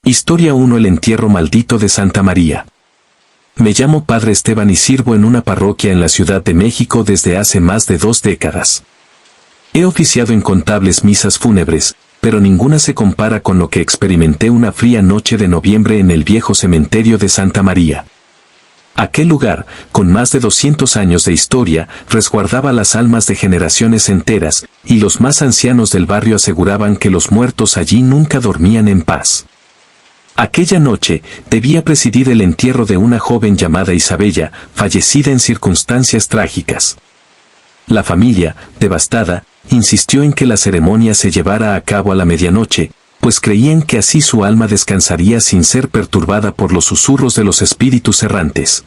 Historia 1: El entierro maldito de Santa María. Me llamo Padre Esteban y sirvo en una parroquia en la Ciudad de México desde hace más de 2 décadas. He oficiado incontables misas fúnebres, pero ninguna se compara con lo que experimenté una fría noche de noviembre en el viejo cementerio de Santa María. Aquel lugar, con más de 200 años de historia, resguardaba las almas de generaciones enteras, y los más ancianos del barrio aseguraban que los muertos allí nunca dormían en paz. Aquella noche, debía presidir el entierro de una joven llamada Isabella, fallecida en circunstancias trágicas. La familia, devastada, insistió en que la ceremonia se llevara a cabo a la medianoche, pues creían que así su alma descansaría sin ser perturbada por los susurros de los espíritus errantes.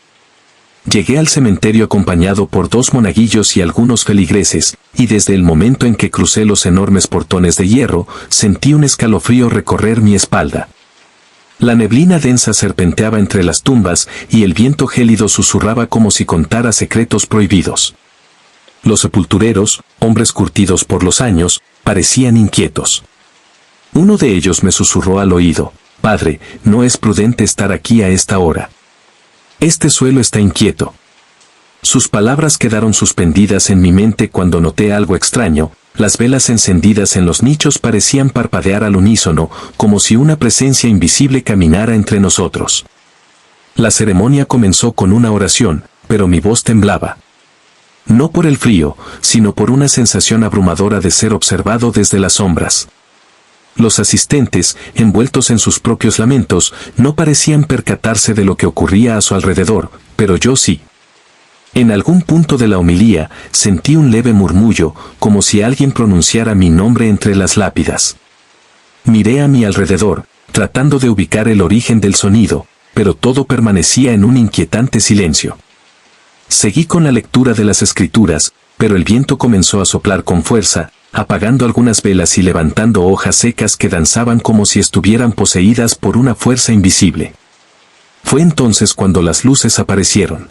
Llegué al cementerio acompañado por 2 monaguillos y algunos feligreses, y desde el momento en que crucé los enormes portones de hierro, sentí un escalofrío recorrer mi espalda. La neblina densa serpenteaba entre las tumbas y el viento gélido susurraba como si contara secretos prohibidos. Los sepultureros, hombres curtidos por los años, parecían inquietos. Uno de ellos me susurró al oído: «Padre, no es prudente estar aquí a esta hora. Este suelo está inquieto». Sus palabras quedaron suspendidas en mi mente cuando noté algo extraño. Las velas encendidas en los nichos parecían parpadear al unísono, como si una presencia invisible caminara entre nosotros. La ceremonia comenzó con una oración, pero mi voz temblaba. No por el frío, sino por una sensación abrumadora de ser observado desde las sombras. Los asistentes, envueltos en sus propios lamentos, no parecían percatarse de lo que ocurría a su alrededor, pero yo sí. En algún punto de la homilía, sentí un leve murmullo, como si alguien pronunciara mi nombre entre las lápidas. Miré a mi alrededor, tratando de ubicar el origen del sonido, pero todo permanecía en un inquietante silencio. Seguí con la lectura de las escrituras, pero el viento comenzó a soplar con fuerza, apagando algunas velas y levantando hojas secas que danzaban como si estuvieran poseídas por una fuerza invisible. Fue entonces cuando las luces aparecieron.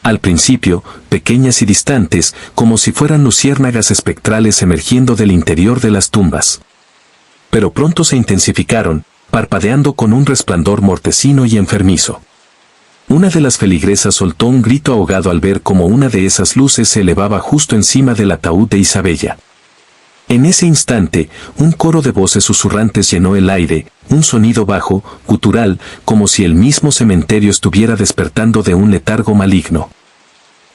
Al principio, pequeñas y distantes, como si fueran luciérnagas espectrales emergiendo del interior de las tumbas. Pero pronto se intensificaron, parpadeando con un resplandor mortecino y enfermizo. Una de las feligresas soltó un grito ahogado al ver cómo una de esas luces se elevaba justo encima del ataúd de Isabella. En ese instante, un coro de voces susurrantes llenó el aire, un sonido bajo, gutural, como si el mismo cementerio estuviera despertando de un letargo maligno.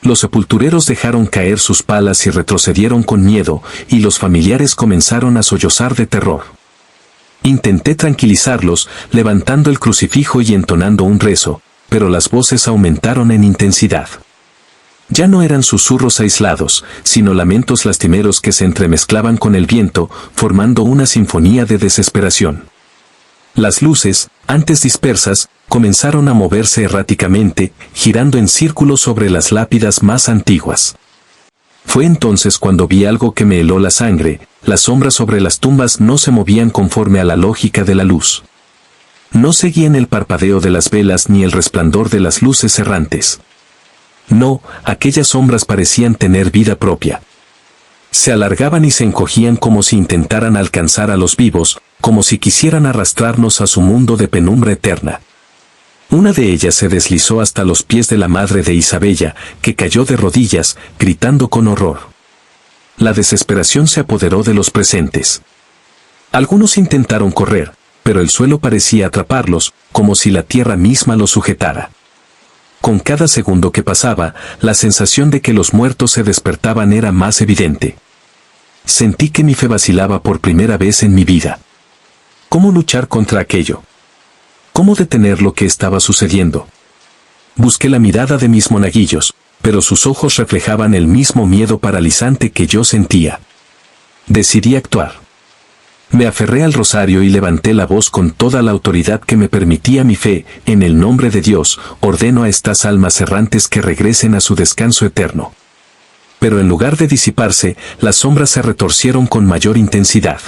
Los sepultureros dejaron caer sus palas y retrocedieron con miedo, y los familiares comenzaron a sollozar de terror. Intenté tranquilizarlos, levantando el crucifijo y entonando un rezo, pero las voces aumentaron en intensidad. Ya no eran susurros aislados, sino lamentos lastimeros que se entremezclaban con el viento, formando una sinfonía de desesperación. Las luces, antes dispersas, comenzaron a moverse erráticamente, girando en círculos sobre las lápidas más antiguas. Fue entonces cuando vi algo que me heló la sangre. Las sombras sobre las tumbas no se movían conforme a la lógica de la luz. No seguían el parpadeo de las velas ni el resplandor de las luces errantes. No, aquellas sombras parecían tener vida propia. Se alargaban y se encogían como si intentaran alcanzar a los vivos, como si quisieran arrastrarnos a su mundo de penumbra eterna. Una de ellas se deslizó hasta los pies de la madre de Isabella, que cayó de rodillas, gritando con horror. La desesperación se apoderó de los presentes. Algunos intentaron correr, pero el suelo parecía atraparlos, como si la tierra misma los sujetara. Con cada segundo que pasaba, la sensación de que los muertos se despertaban era más evidente. Sentí que mi fe vacilaba por primera vez en mi vida. ¿Cómo luchar contra aquello? ¿Cómo detener lo que estaba sucediendo? Busqué la mirada de mis monaguillos, pero sus ojos reflejaban el mismo miedo paralizante que yo sentía. Decidí actuar. Me aferré al rosario y levanté la voz con toda la autoridad que me permitía mi fe. En el nombre de Dios, ordeno a estas almas errantes que regresen a su descanso eterno. Pero en lugar de disiparse, las sombras se retorcieron con mayor intensidad.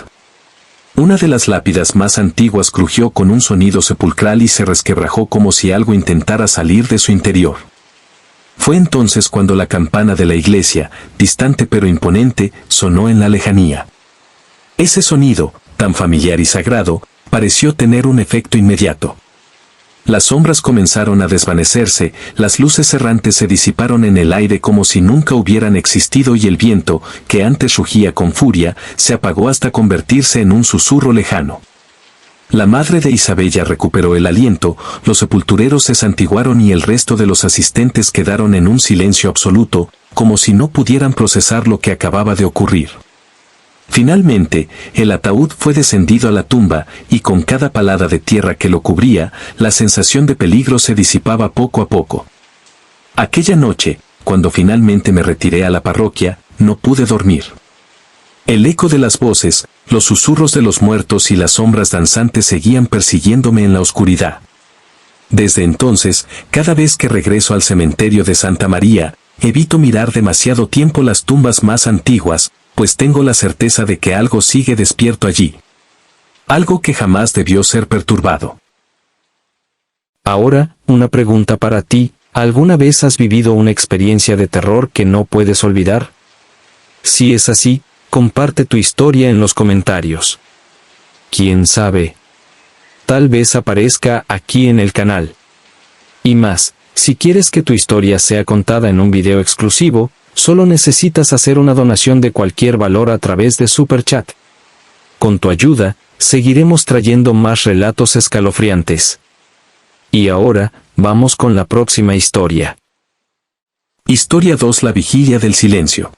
Una de las lápidas más antiguas crujió con un sonido sepulcral y se resquebrajó como si algo intentara salir de su interior. Fue entonces cuando la campana de la iglesia, distante pero imponente, sonó en la lejanía. Ese sonido, tan familiar y sagrado, pareció tener un efecto inmediato. Las sombras comenzaron a desvanecerse, las luces errantes se disiparon en el aire como si nunca hubieran existido y el viento, que antes rugía con furia, se apagó hasta convertirse en un susurro lejano. La madre de Isabella recuperó el aliento, los sepultureros se santiguaron y el resto de los asistentes quedaron en un silencio absoluto, como si no pudieran procesar lo que acababa de ocurrir. Finalmente, el ataúd fue descendido a la tumba, y con cada palada de tierra que lo cubría, la sensación de peligro se disipaba poco a poco. Aquella noche, cuando finalmente me retiré a la parroquia, no pude dormir. El eco de las voces, los susurros de los muertos y las sombras danzantes seguían persiguiéndome en la oscuridad. Desde entonces, cada vez que regreso al cementerio de Santa María, evito mirar demasiado tiempo las tumbas más antiguas, pues tengo la certeza de que algo sigue despierto allí. Algo que jamás debió ser perturbado. Ahora, una pregunta para ti, ¿alguna vez has vivido una experiencia de terror que no puedes olvidar? Si es así, comparte tu historia en los comentarios. ¿Quién sabe? Tal vez aparezca aquí en el canal. Y más, si quieres que tu historia sea contada en un video exclusivo, solo necesitas hacer una donación de cualquier valor a través de Super Chat. Con tu ayuda, seguiremos trayendo más relatos escalofriantes. Y ahora, vamos con la próxima historia. Historia 2: La vigilia del silencio.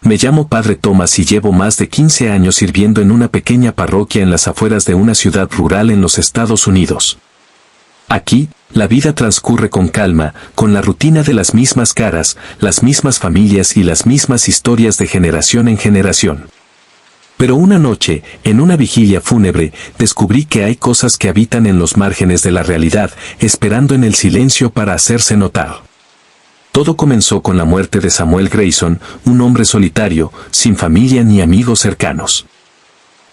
Me llamo Padre Thomas y llevo más de 15 años sirviendo en una pequeña parroquia en las afueras de una ciudad rural en los Estados Unidos. Aquí, la vida transcurre con calma, con la rutina de las mismas caras, las mismas familias y las mismas historias de generación en generación. Pero una noche, en una vigilia fúnebre, descubrí que hay cosas que habitan en los márgenes de la realidad, esperando en el silencio para hacerse notar. Todo comenzó con la muerte de Samuel Grayson, un hombre solitario, sin familia ni amigos cercanos.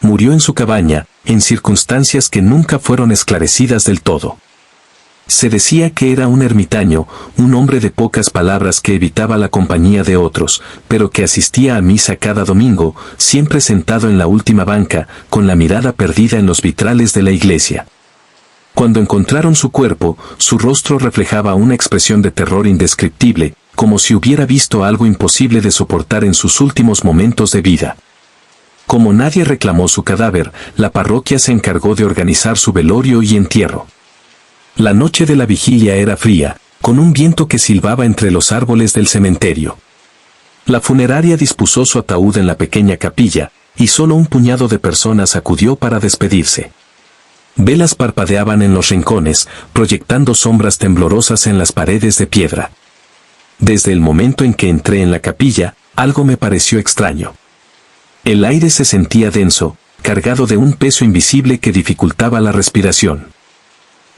Murió en su cabaña, en circunstancias que nunca fueron esclarecidas del todo. Se decía que era un ermitaño, un hombre de pocas palabras que evitaba la compañía de otros, pero que asistía a misa cada domingo, siempre sentado en la última banca, con la mirada perdida en los vitrales de la iglesia. Cuando encontraron su cuerpo, su rostro reflejaba una expresión de terror indescriptible, como si hubiera visto algo imposible de soportar en sus últimos momentos de vida. Como nadie reclamó su cadáver, la parroquia se encargó de organizar su velorio y entierro. La noche de la vigilia era fría, con un viento que silbaba entre los árboles del cementerio. La funeraria dispuso su ataúd en la pequeña capilla, y solo un puñado de personas acudió para despedirse. Velas parpadeaban en los rincones, proyectando sombras temblorosas en las paredes de piedra. Desde el momento en que entré en la capilla, algo me pareció extraño. El aire se sentía denso, cargado de un peso invisible que dificultaba la respiración.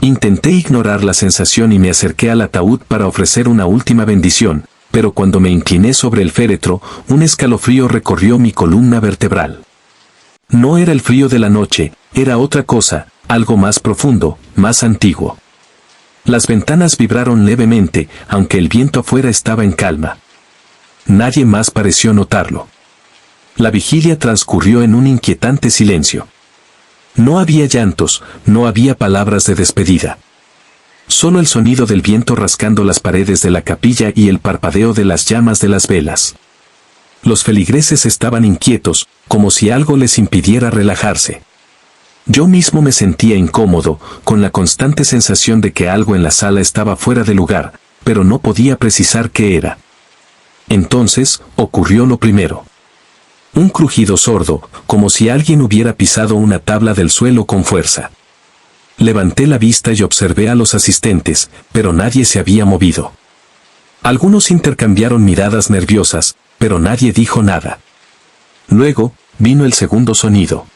Intenté ignorar la sensación y me acerqué al ataúd para ofrecer una última bendición, pero cuando me incliné sobre el féretro, un escalofrío recorrió mi columna vertebral. No era el frío de la noche, era otra cosa, algo más profundo, más antiguo. Las ventanas vibraron levemente, aunque el viento afuera estaba en calma. Nadie más pareció notarlo. La vigilia transcurrió en un inquietante silencio. No había llantos, no había palabras de despedida. Solo el sonido del viento rascando las paredes de la capilla y el parpadeo de las llamas de las velas. Los feligreses estaban inquietos, como si algo les impidiera relajarse. Yo mismo me sentía incómodo, con la constante sensación de que algo en la sala estaba fuera de lugar, pero no podía precisar qué era. Entonces, ocurrió lo primero. Un crujido sordo, como si alguien hubiera pisado una tabla del suelo con fuerza. Levanté la vista y observé a los asistentes, pero nadie se había movido. Algunos intercambiaron miradas nerviosas, pero nadie dijo nada. Luego, vino el segundo sonido.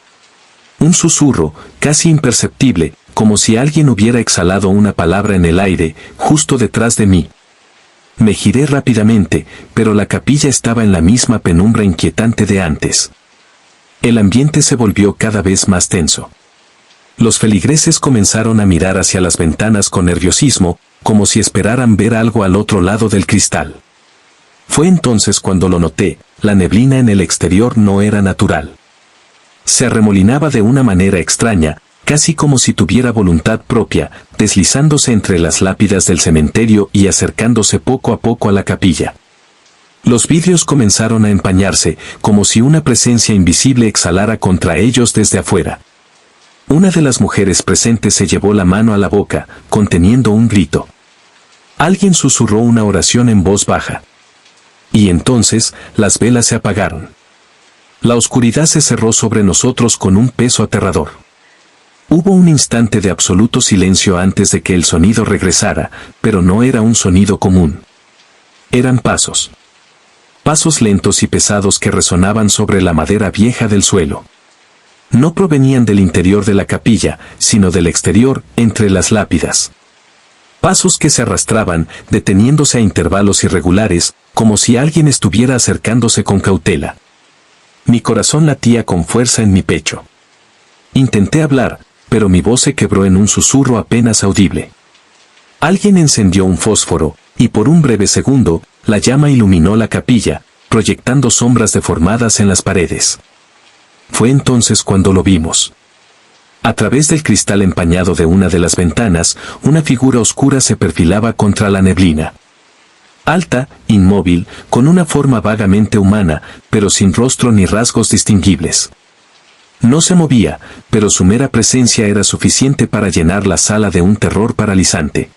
Un susurro, casi imperceptible, como si alguien hubiera exhalado una palabra en el aire, justo detrás de mí. Me giré rápidamente, pero la capilla estaba en la misma penumbra inquietante de antes. El ambiente se volvió cada vez más tenso. Los feligreses comenzaron a mirar hacia las ventanas con nerviosismo, como si esperaran ver algo al otro lado del cristal. Fue entonces cuando lo noté, la neblina en el exterior no era natural. Se arremolinaba de una manera extraña, casi como si tuviera voluntad propia, deslizándose entre las lápidas del cementerio y acercándose poco a poco a la capilla. Los vidrios comenzaron a empañarse, como si una presencia invisible exhalara contra ellos desde afuera. Una de las mujeres presentes se llevó la mano a la boca, conteniendo un grito. Alguien susurró una oración en voz baja. Y entonces, las velas se apagaron. La oscuridad se cerró sobre nosotros con un peso aterrador. Hubo un instante de absoluto silencio antes de que el sonido regresara, pero no era un sonido común. Eran pasos. Pasos lentos y pesados que resonaban sobre la madera vieja del suelo. No provenían del interior de la capilla, sino del exterior, entre las lápidas. Pasos que se arrastraban, deteniéndose a intervalos irregulares, como si alguien estuviera acercándose con cautela. Mi corazón latía con fuerza en mi pecho. Intenté hablar, pero mi voz se quebró en un susurro apenas audible. Alguien encendió un fósforo, y por un breve segundo, la llama iluminó la capilla, proyectando sombras deformadas en las paredes. Fue entonces cuando lo vimos. A través del cristal empañado de una de las ventanas, una figura oscura se perfilaba contra la neblina. Alta, inmóvil, con una forma vagamente humana, pero sin rostro ni rasgos distinguibles. No se movía, pero su mera presencia era suficiente para llenar la sala de un terror paralizante.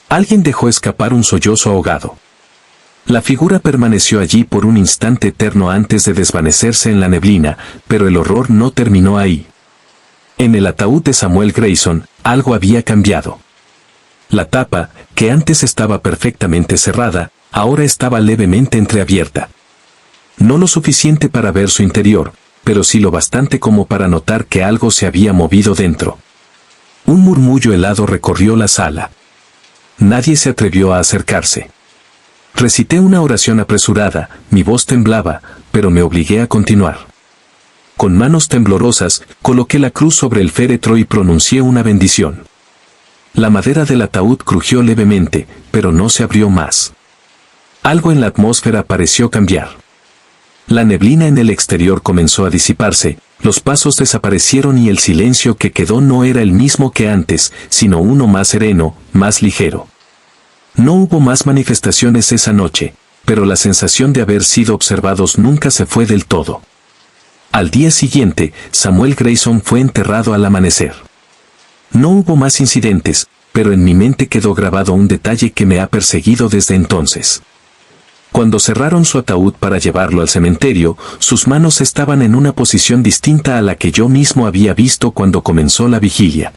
Alguien dejó escapar un sollozo ahogado. La figura permaneció allí por un instante eterno antes de desvanecerse en la neblina, pero el horror no terminó ahí. En el ataúd de Samuel Grayson, algo había cambiado. La tapa, que antes estaba perfectamente cerrada, ahora estaba levemente entreabierta. No lo suficiente para ver su interior, pero sí lo bastante como para notar que algo se había movido dentro. Un murmullo helado recorrió la sala. Nadie se atrevió a acercarse. Recité una oración apresurada, mi voz temblaba, pero me obligué a continuar. Con manos temblorosas, coloqué la cruz sobre el féretro y pronuncié una bendición. La madera del ataúd crujió levemente, pero no se abrió más. Algo en la atmósfera pareció cambiar. La neblina en el exterior comenzó a disiparse, los pasos desaparecieron y el silencio que quedó no era el mismo que antes, sino uno más sereno, más ligero. No hubo más manifestaciones esa noche, pero la sensación de haber sido observados nunca se fue del todo. Al día siguiente, Samuel Grayson fue enterrado al amanecer. No hubo más incidentes, pero en mi mente quedó grabado un detalle que me ha perseguido desde entonces. Cuando cerraron su ataúd para llevarlo al cementerio, sus manos estaban en una posición distinta a la que yo mismo había visto cuando comenzó la vigilia.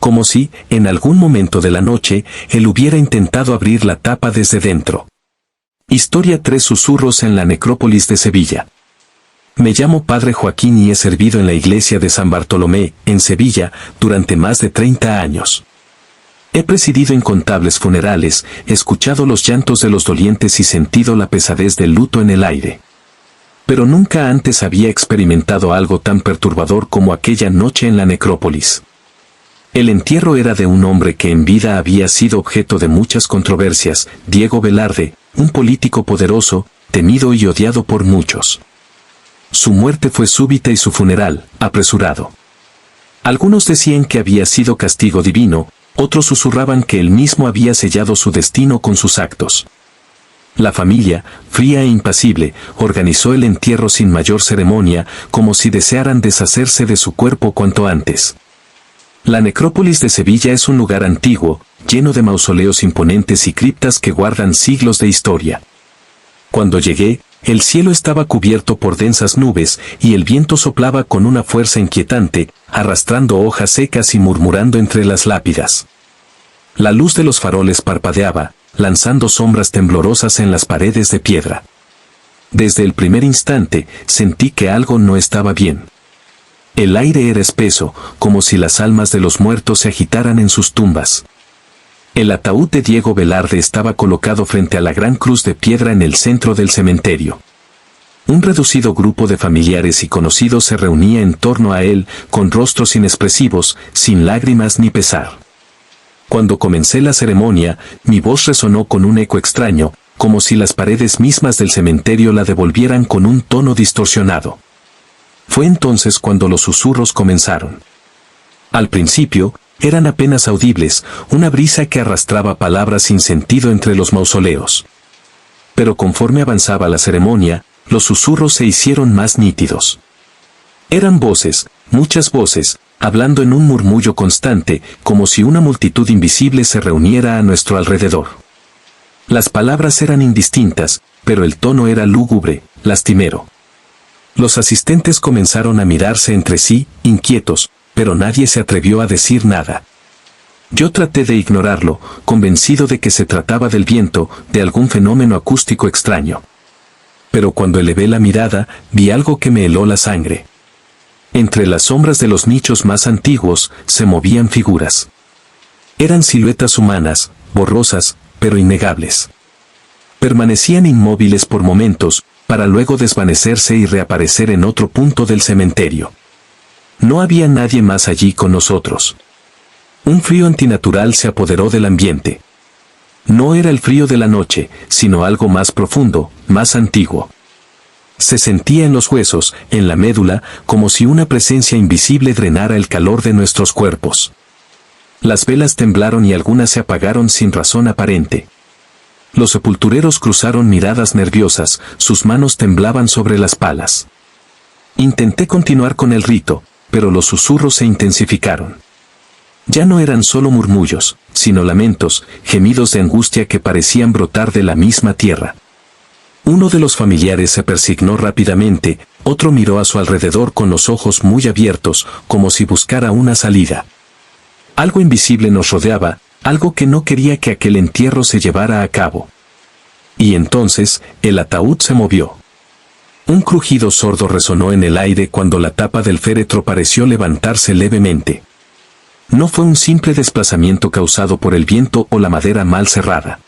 Como si, en algún momento de la noche, él hubiera intentado abrir la tapa desde dentro. Historia 3 susurros en la necrópolis de Sevilla. Me llamo Padre Joaquín y he servido en la iglesia de San Bartolomé, en Sevilla, durante más de 30 años. He presidido incontables funerales, escuchado los llantos de los dolientes y sentido la pesadez del luto en el aire. Pero nunca antes había experimentado algo tan perturbador como aquella noche en la necrópolis. El entierro era de un hombre que en vida había sido objeto de muchas controversias, Diego Velarde, un político poderoso, temido y odiado por muchos. Su muerte fue súbita y su funeral, apresurado. Algunos decían que había sido castigo divino, otros susurraban que él mismo había sellado su destino con sus actos. La familia, fría e impasible, organizó el entierro sin mayor ceremonia, como si desearan deshacerse de su cuerpo cuanto antes. La necrópolis de Sevilla es un lugar antiguo, lleno de mausoleos imponentes y criptas que guardan siglos de historia. Cuando llegué, el cielo estaba cubierto por densas nubes y el viento soplaba con una fuerza inquietante, arrastrando hojas secas y murmurando entre las lápidas. La luz de los faroles parpadeaba, lanzando sombras temblorosas en las paredes de piedra. Desde el primer instante, sentí que algo no estaba bien. El aire era espeso, como si las almas de los muertos se agitaran en sus tumbas. El ataúd de Diego Velarde estaba colocado frente a la gran cruz de piedra en el centro del cementerio. Un reducido grupo de familiares y conocidos se reunía en torno a él, con rostros inexpresivos, sin lágrimas ni pesar. Cuando comencé la ceremonia, mi voz resonó con un eco extraño, como si las paredes mismas del cementerio la devolvieran con un tono distorsionado. Fue entonces cuando los susurros comenzaron. Al principio, eran apenas audibles, una brisa que arrastraba palabras sin sentido entre los mausoleos. Pero conforme avanzaba la ceremonia, los susurros se hicieron más nítidos. Eran voces, muchas voces, hablando en un murmullo constante, como si una multitud invisible se reuniera a nuestro alrededor. Las palabras eran indistintas, pero el tono era lúgubre, lastimero. Los asistentes comenzaron a mirarse entre sí, inquietos, pero nadie se atrevió a decir nada. Yo traté de ignorarlo, convencido de que se trataba del viento, de algún fenómeno acústico extraño. Pero cuando elevé la mirada, vi algo que me heló la sangre. Entre las sombras de los nichos más antiguos, se movían figuras. Eran siluetas humanas, borrosas, pero innegables. Permanecían inmóviles por momentos, para luego desvanecerse y reaparecer en otro punto del cementerio. No había nadie más allí con nosotros. Un frío antinatural se apoderó del ambiente. No era el frío de la noche, sino algo más profundo, más antiguo. Se sentía en los huesos, en la médula, como si una presencia invisible drenara el calor de nuestros cuerpos. Las velas temblaron y algunas se apagaron sin razón aparente. Los sepultureros cruzaron miradas nerviosas, sus manos temblaban sobre las palas. Intenté continuar con el rito, pero los susurros se intensificaron. Ya no eran solo murmullos, sino lamentos, gemidos de angustia que parecían brotar de la misma tierra. Uno de los familiares se persignó rápidamente, otro miró a su alrededor con los ojos muy abiertos, como si buscara una salida. Algo invisible nos rodeaba, algo que no quería que aquel entierro se llevara a cabo. Y entonces, el ataúd se movió. Un crujido sordo resonó en el aire cuando la tapa del féretro pareció levantarse levemente. No fue un simple desplazamiento causado por el viento o la madera mal cerrada.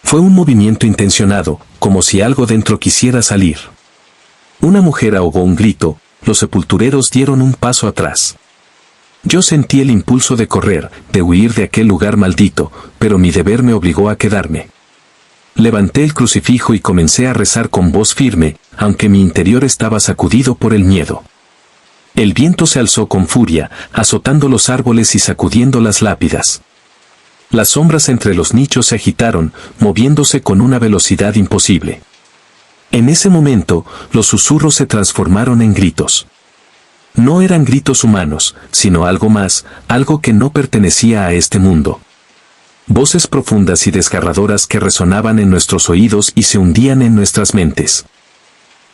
Fue un movimiento intencionado, como si algo dentro quisiera salir. Una mujer ahogó un grito, los sepultureros dieron un paso atrás. Yo sentí el impulso de correr, de huir de aquel lugar maldito, pero mi deber me obligó a quedarme. Levanté el crucifijo y comencé a rezar con voz firme, aunque mi interior estaba sacudido por el miedo. El viento se alzó con furia, azotando los árboles y sacudiendo las lápidas. Las sombras entre los nichos se agitaron, moviéndose con una velocidad imposible. En ese momento, los susurros se transformaron en gritos. No eran gritos humanos, sino algo más, algo que no pertenecía a este mundo. Voces profundas y desgarradoras que resonaban en nuestros oídos y se hundían en nuestras mentes.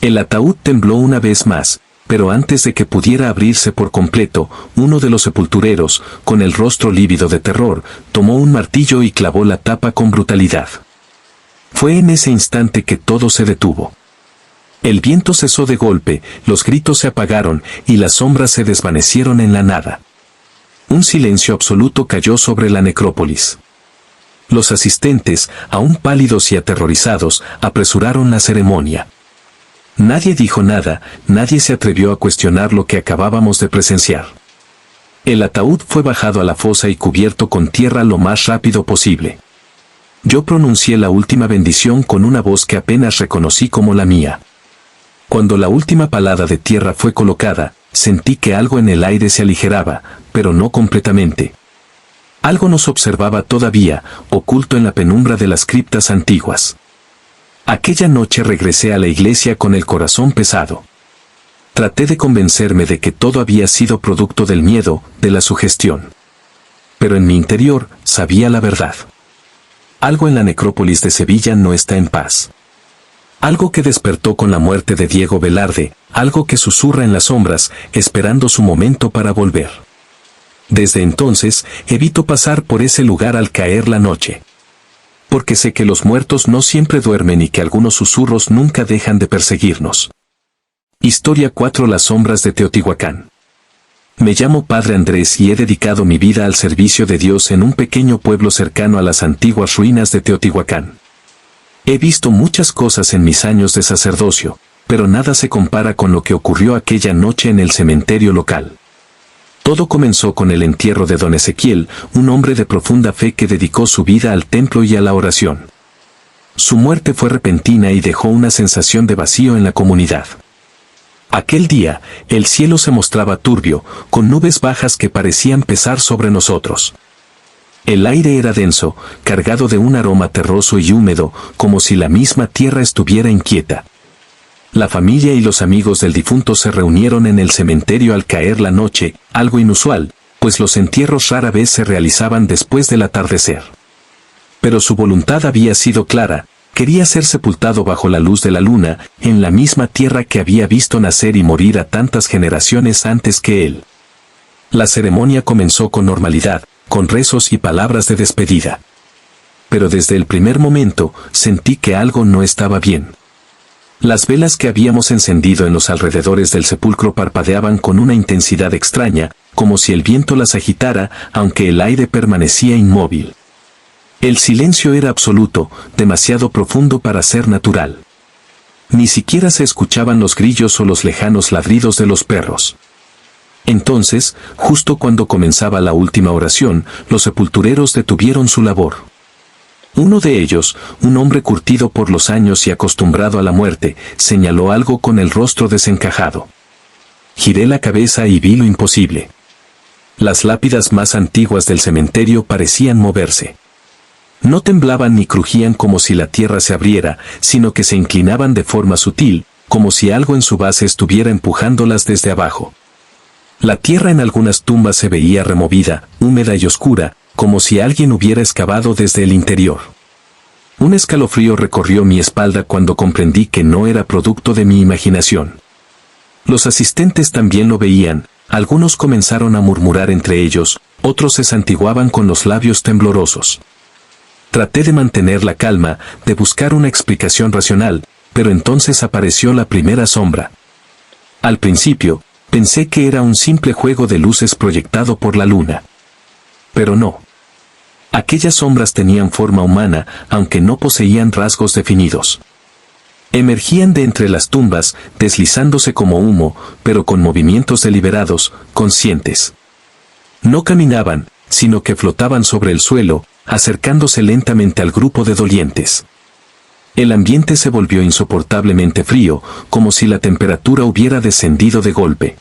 El ataúd tembló una vez más, pero antes de que pudiera abrirse por completo, uno de los sepultureros, con el rostro lívido de terror, tomó un martillo y clavó la tapa con brutalidad. Fue en ese instante que todo se detuvo. El viento cesó de golpe, los gritos se apagaron y las sombras se desvanecieron en la nada. Un silencio absoluto cayó sobre la necrópolis. Los asistentes, aún pálidos y aterrorizados, apresuraron la ceremonia. Nadie dijo nada, nadie se atrevió a cuestionar lo que acabábamos de presenciar. El ataúd fue bajado a la fosa y cubierto con tierra lo más rápido posible. Yo pronuncié la última bendición con una voz que apenas reconocí como la mía. Cuando la última palada de tierra fue colocada, sentí que algo en el aire se aligeraba, pero no completamente. Algo nos observaba todavía, oculto en la penumbra de las criptas antiguas. Aquella noche regresé a la iglesia con el corazón pesado. Traté de convencerme de que todo había sido producto del miedo, de la sugestión. Pero en mi interior, sabía la verdad. Algo en la necrópolis de Sevilla no está en paz. Algo que despertó con la muerte de Diego Velarde, algo que susurra en las sombras, esperando su momento para volver. Desde entonces, evito pasar por ese lugar al caer la noche. Porque sé que los muertos no siempre duermen y que algunos susurros nunca dejan de perseguirnos. Historia 4: Las sombras de Teotihuacán. Me llamo Padre Andrés y he dedicado mi vida al servicio de Dios en un pequeño pueblo cercano a las antiguas ruinas de Teotihuacán. He visto muchas cosas en mis años de sacerdocio, pero nada se compara con lo que ocurrió aquella noche en el cementerio local. Todo comenzó con el entierro de don Ezequiel, un hombre de profunda fe que dedicó su vida al templo y a la oración. Su muerte fue repentina y dejó una sensación de vacío en la comunidad. Aquel día, el cielo se mostraba turbio, con nubes bajas que parecían pesar sobre nosotros. El aire era denso, cargado de un aroma terroso y húmedo, como si la misma tierra estuviera inquieta. La familia y los amigos del difunto se reunieron en el cementerio al caer la noche, algo inusual, pues los entierros rara vez se realizaban después del atardecer. Pero su voluntad había sido clara, quería ser sepultado bajo la luz de la luna, en la misma tierra que había visto nacer y morir a tantas generaciones antes que él. La ceremonia comenzó con normalidad, con rezos y palabras de despedida. Pero desde el primer momento, sentí que algo no estaba bien. Las velas que habíamos encendido en los alrededores del sepulcro parpadeaban con una intensidad extraña, como si el viento las agitara, aunque el aire permanecía inmóvil. El silencio era absoluto, demasiado profundo para ser natural. Ni siquiera se escuchaban los grillos o los lejanos ladridos de los perros. Entonces, justo cuando comenzaba la última oración, los sepultureros detuvieron su labor. Uno de ellos, un hombre curtido por los años y acostumbrado a la muerte, señaló algo con el rostro desencajado. Giré la cabeza y vi lo imposible. Las lápidas más antiguas del cementerio parecían moverse. No temblaban ni crujían como si la tierra se abriera, sino que se inclinaban de forma sutil, como si algo en su base estuviera empujándolas desde abajo. La tierra en algunas tumbas se veía removida, húmeda y oscura, como si alguien hubiera excavado desde el interior. Un escalofrío recorrió mi espalda cuando comprendí que no era producto de mi imaginación. Los asistentes también lo veían, algunos comenzaron a murmurar entre ellos, otros se santiguaban con los labios temblorosos. Traté de mantener la calma, de buscar una explicación racional, pero entonces apareció la primera sombra. Al principio, pensé que era un simple juego de luces proyectado por la luna. Pero no. Aquellas sombras tenían forma humana, aunque no poseían rasgos definidos. Emergían de entre las tumbas, deslizándose como humo, pero con movimientos deliberados, conscientes. No caminaban, sino que flotaban sobre el suelo, acercándose lentamente al grupo de dolientes. El ambiente se volvió insoportablemente frío, como si la temperatura hubiera descendido de golpe.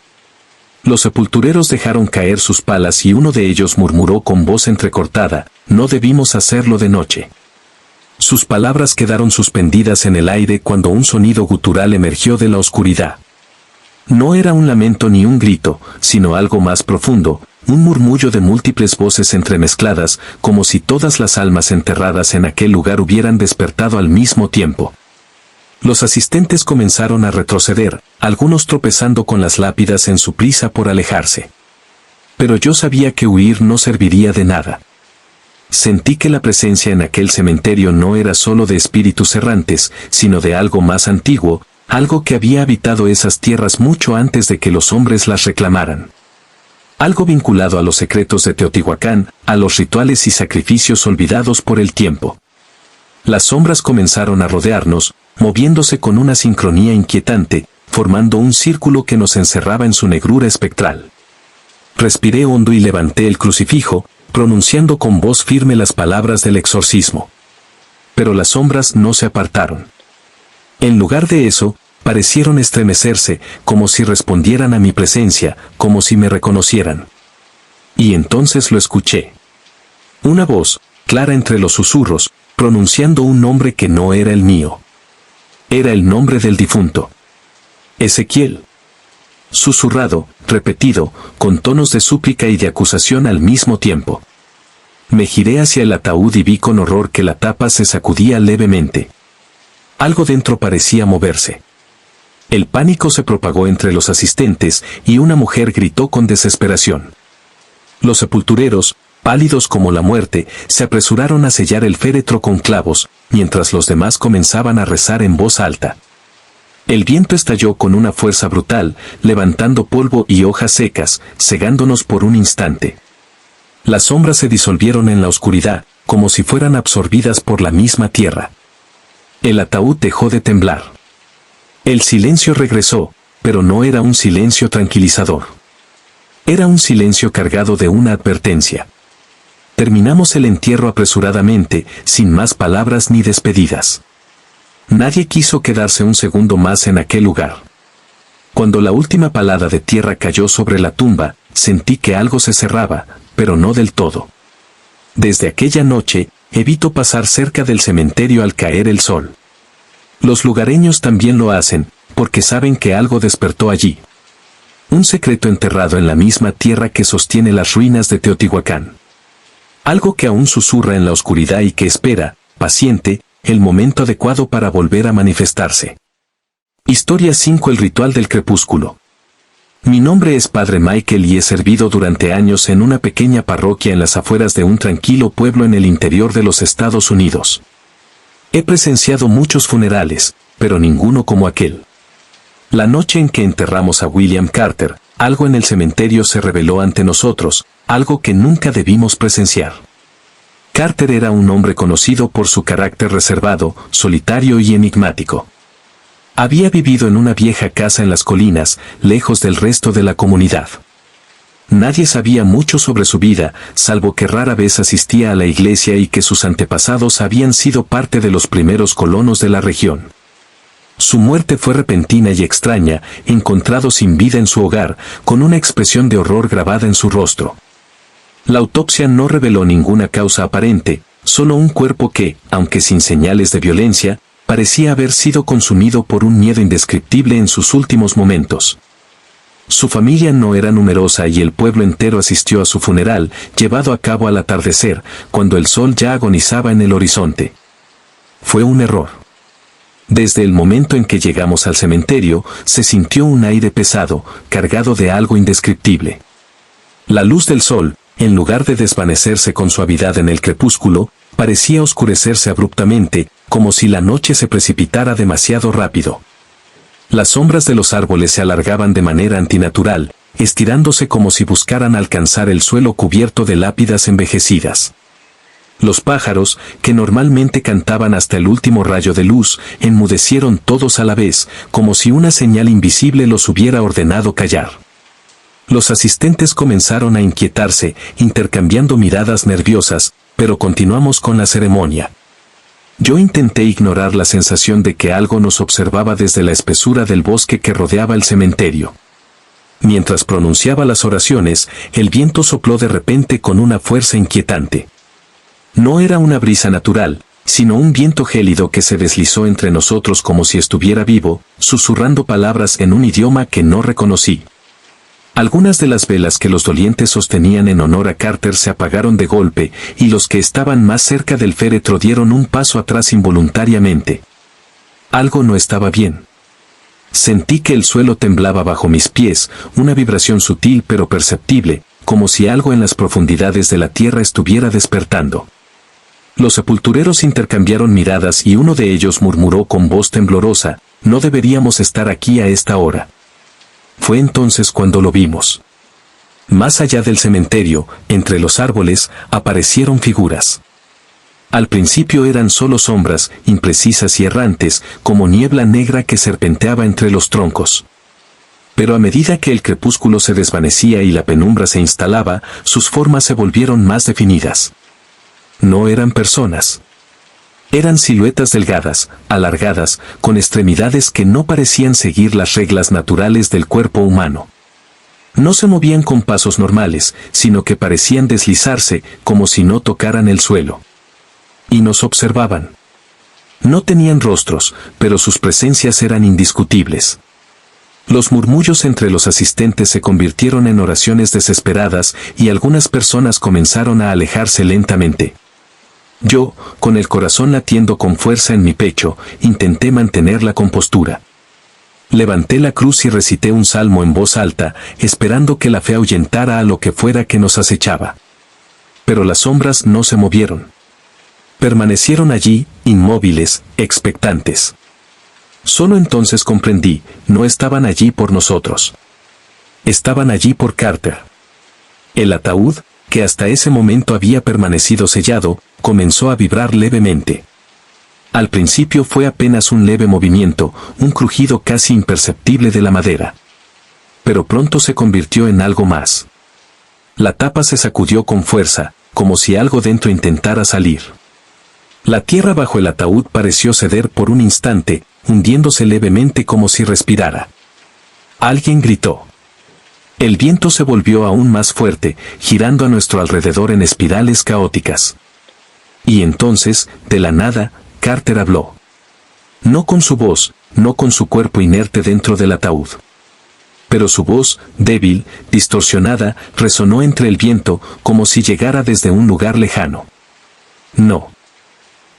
Los sepultureros dejaron caer sus palas y uno de ellos murmuró con voz entrecortada, «No debimos hacerlo de noche». Sus palabras quedaron suspendidas en el aire cuando un sonido gutural emergió de la oscuridad. No era un lamento ni un grito, sino algo más profundo, un murmullo de múltiples voces entremezcladas, como si todas las almas enterradas en aquel lugar hubieran despertado al mismo tiempo. Los asistentes comenzaron a retroceder, algunos tropezando con las lápidas en su prisa por alejarse. Pero yo sabía que huir no serviría de nada. Sentí que la presencia en aquel cementerio no era solo de espíritus errantes, sino de algo más antiguo, algo que había habitado esas tierras mucho antes de que los hombres las reclamaran. Algo vinculado a los secretos de Teotihuacán, a los rituales y sacrificios olvidados por el tiempo. Las sombras comenzaron a rodearnos, moviéndose con una sincronía inquietante, formando un círculo que nos encerraba en su negrura espectral. Respiré hondo y levanté el crucifijo, pronunciando con voz firme las palabras del exorcismo. Pero las sombras no se apartaron. En lugar de eso, parecieron estremecerse, como si respondieran a mi presencia, como si me reconocieran. Y entonces lo escuché. Una voz, clara entre los susurros, pronunciando un nombre que no era el mío. Era el nombre del difunto. Ezequiel. Susurrado, repetido, con tonos de súplica y de acusación al mismo tiempo. Me giré hacia el ataúd y vi con horror que la tapa se sacudía levemente. Algo dentro parecía moverse. El pánico se propagó entre los asistentes y una mujer gritó con desesperación. Los sepultureros, pálidos como la muerte, se apresuraron a sellar el féretro con clavos, mientras los demás comenzaban a rezar en voz alta. El viento estalló con una fuerza brutal, levantando polvo y hojas secas, cegándonos por un instante. Las sombras se disolvieron en la oscuridad, como si fueran absorbidas por la misma tierra. El ataúd dejó de temblar. El silencio regresó, pero no era un silencio tranquilizador. Era un silencio cargado de una advertencia. Terminamos el entierro apresuradamente, sin más palabras ni despedidas. Nadie quiso quedarse un segundo más en aquel lugar. Cuando la última palada de tierra cayó sobre la tumba, sentí que algo se cerraba, pero no del todo. Desde aquella noche, evito pasar cerca del cementerio al caer el sol. Los lugareños también lo hacen, porque saben que algo despertó allí. Un secreto enterrado en la misma tierra que sostiene las ruinas de Teotihuacán. Algo que aún susurra en la oscuridad y que espera, paciente, el momento adecuado para volver a manifestarse. Historia 5: El ritual del crepúsculo. Mi nombre es Padre Michael y he servido durante años en una pequeña parroquia en las afueras de un tranquilo pueblo en el interior de los Estados Unidos. He presenciado muchos funerales, pero ninguno como aquel. La noche en que enterramos a William Carter, algo en el cementerio se reveló ante nosotros, algo que nunca debimos presenciar. Carter era un hombre conocido por su carácter reservado, solitario y enigmático. Había vivido en una vieja casa en las colinas, lejos del resto de la comunidad. Nadie sabía mucho sobre su vida, salvo que rara vez asistía a la iglesia y que sus antepasados habían sido parte de los primeros colonos de la región. Su muerte fue repentina y extraña, encontrado sin vida en su hogar, con una expresión de horror grabada en su rostro. La autopsia no reveló ninguna causa aparente, solo un cuerpo que, aunque sin señales de violencia, parecía haber sido consumido por un miedo indescriptible en sus últimos momentos. Su familia no era numerosa y el pueblo entero asistió a su funeral, llevado a cabo al atardecer, cuando el sol ya agonizaba en el horizonte. Fue un error. Desde el momento en que llegamos al cementerio, se sintió un aire pesado, cargado de algo indescriptible. La luz del sol, en lugar de desvanecerse con suavidad en el crepúsculo, parecía oscurecerse abruptamente, como si la noche se precipitara demasiado rápido. Las sombras de los árboles se alargaban de manera antinatural, estirándose como si buscaran alcanzar el suelo cubierto de lápidas envejecidas. Los pájaros, que normalmente cantaban hasta el último rayo de luz, enmudecieron todos a la vez, como si una señal invisible los hubiera ordenado callar. Los asistentes comenzaron a inquietarse, intercambiando miradas nerviosas, pero continuamos con la ceremonia. Yo intenté ignorar la sensación de que algo nos observaba desde la espesura del bosque que rodeaba el cementerio. Mientras pronunciaba las oraciones, el viento sopló de repente con una fuerza inquietante. No era una brisa natural, sino un viento gélido que se deslizó entre nosotros como si estuviera vivo, susurrando palabras en un idioma que no reconocí. Algunas de las velas que los dolientes sostenían en honor a Carter se apagaron de golpe, y los que estaban más cerca del féretro dieron un paso atrás involuntariamente. Algo no estaba bien. Sentí que el suelo temblaba bajo mis pies, una vibración sutil pero perceptible, como si algo en las profundidades de la tierra estuviera despertando. Los sepultureros intercambiaron miradas y uno de ellos murmuró con voz temblorosa: «No deberíamos estar aquí a esta hora». Fue entonces cuando lo vimos. Más allá del cementerio, entre los árboles, aparecieron figuras. Al principio eran solo sombras, imprecisas y errantes, como niebla negra que serpenteaba entre los troncos. Pero a medida que el crepúsculo se desvanecía y la penumbra se instalaba, sus formas se volvieron más definidas. No eran personas. Eran siluetas delgadas, alargadas, con extremidades que no parecían seguir las reglas naturales del cuerpo humano. No se movían con pasos normales, sino que parecían deslizarse, como si no tocaran el suelo. Y nos observaban. No tenían rostros, pero sus presencias eran indiscutibles. Los murmullos entre los asistentes se convirtieron en oraciones desesperadas y algunas personas comenzaron a alejarse lentamente. Yo, con el corazón latiendo con fuerza en mi pecho, intenté mantener la compostura. Levanté la cruz y recité un salmo en voz alta, esperando que la fe ahuyentara a lo que fuera que nos acechaba. Pero las sombras no se movieron. Permanecieron allí, inmóviles, expectantes. Solo entonces comprendí: no estaban allí por nosotros. Estaban allí por Carter. El ataúd, que hasta ese momento había permanecido sellado, comenzó a vibrar levemente. Al principio fue apenas un leve movimiento, un crujido casi imperceptible de la madera. Pero pronto se convirtió en algo más. La tapa se sacudió con fuerza, como si algo dentro intentara salir. La tierra bajo el ataúd pareció ceder por un instante, hundiéndose levemente como si respirara. Alguien gritó. El viento se volvió aún más fuerte, girando a nuestro alrededor en espirales caóticas. Y entonces, de la nada, Carter habló. No con su voz, no con su cuerpo inerte dentro del ataúd. Pero su voz, débil, distorsionada, resonó entre el viento, como si llegara desde un lugar lejano. No.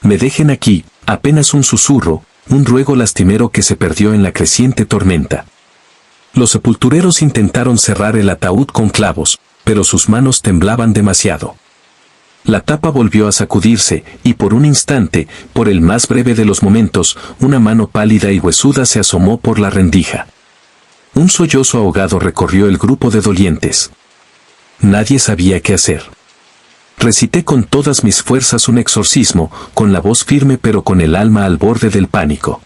Me dejen aquí, apenas un susurro, un ruego lastimero que se perdió en la creciente tormenta. Los sepultureros intentaron cerrar el ataúd con clavos, pero sus manos temblaban demasiado. La tapa volvió a sacudirse, y por un instante, por el más breve de los momentos, una mano pálida y huesuda se asomó por la rendija. Un sollozo ahogado recorrió el grupo de dolientes. Nadie sabía qué hacer. Recité con todas mis fuerzas un exorcismo, con la voz firme pero con el alma al borde del pánico.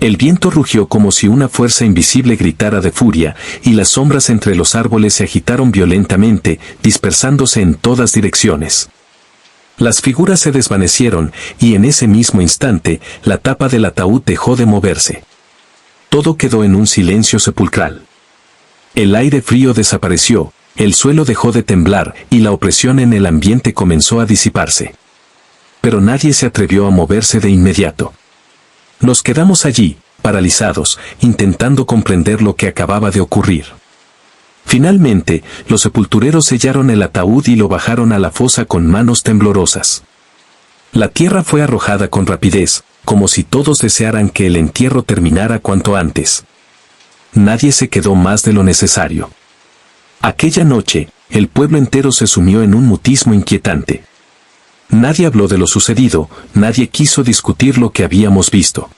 El viento rugió como si una fuerza invisible gritara de furia, y las sombras entre los árboles se agitaron violentamente, dispersándose en todas direcciones. Las figuras se desvanecieron, y en ese mismo instante, la tapa del ataúd dejó de moverse. Todo quedó en un silencio sepulcral. El aire frío desapareció, el suelo dejó de temblar, y la opresión en el ambiente comenzó a disiparse. Pero nadie se atrevió a moverse de inmediato. Nos quedamos allí, paralizados, intentando comprender lo que acababa de ocurrir. Finalmente, los sepultureros sellaron el ataúd y lo bajaron a la fosa con manos temblorosas. La tierra fue arrojada con rapidez, como si todos desearan que el entierro terminara cuanto antes. Nadie se quedó más de lo necesario. Aquella noche, el pueblo entero se sumió en un mutismo inquietante. Nadie habló de lo sucedido, nadie quiso discutir lo que habíamos visto.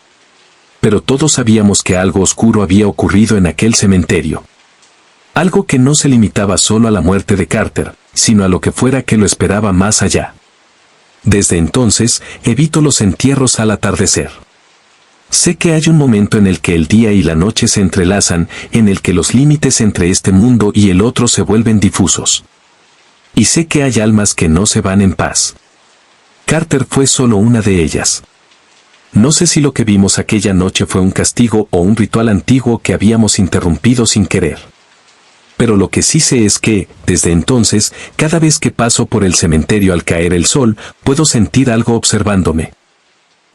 Pero todos sabíamos que algo oscuro había ocurrido en aquel cementerio. Algo que no se limitaba solo a la muerte de Carter, sino a lo que fuera que lo esperaba más allá. Desde entonces, evito los entierros al atardecer. Sé que hay un momento en el que el día y la noche se entrelazan, en el que los límites entre este mundo y el otro se vuelven difusos. Y sé que hay almas que no se van en paz. Carter fue solo una de ellas. No sé si lo que vimos aquella noche fue un castigo o un ritual antiguo que habíamos interrumpido sin querer. Pero lo que sí sé es que, desde entonces, cada vez que paso por el cementerio al caer el sol, puedo sentir algo observándome.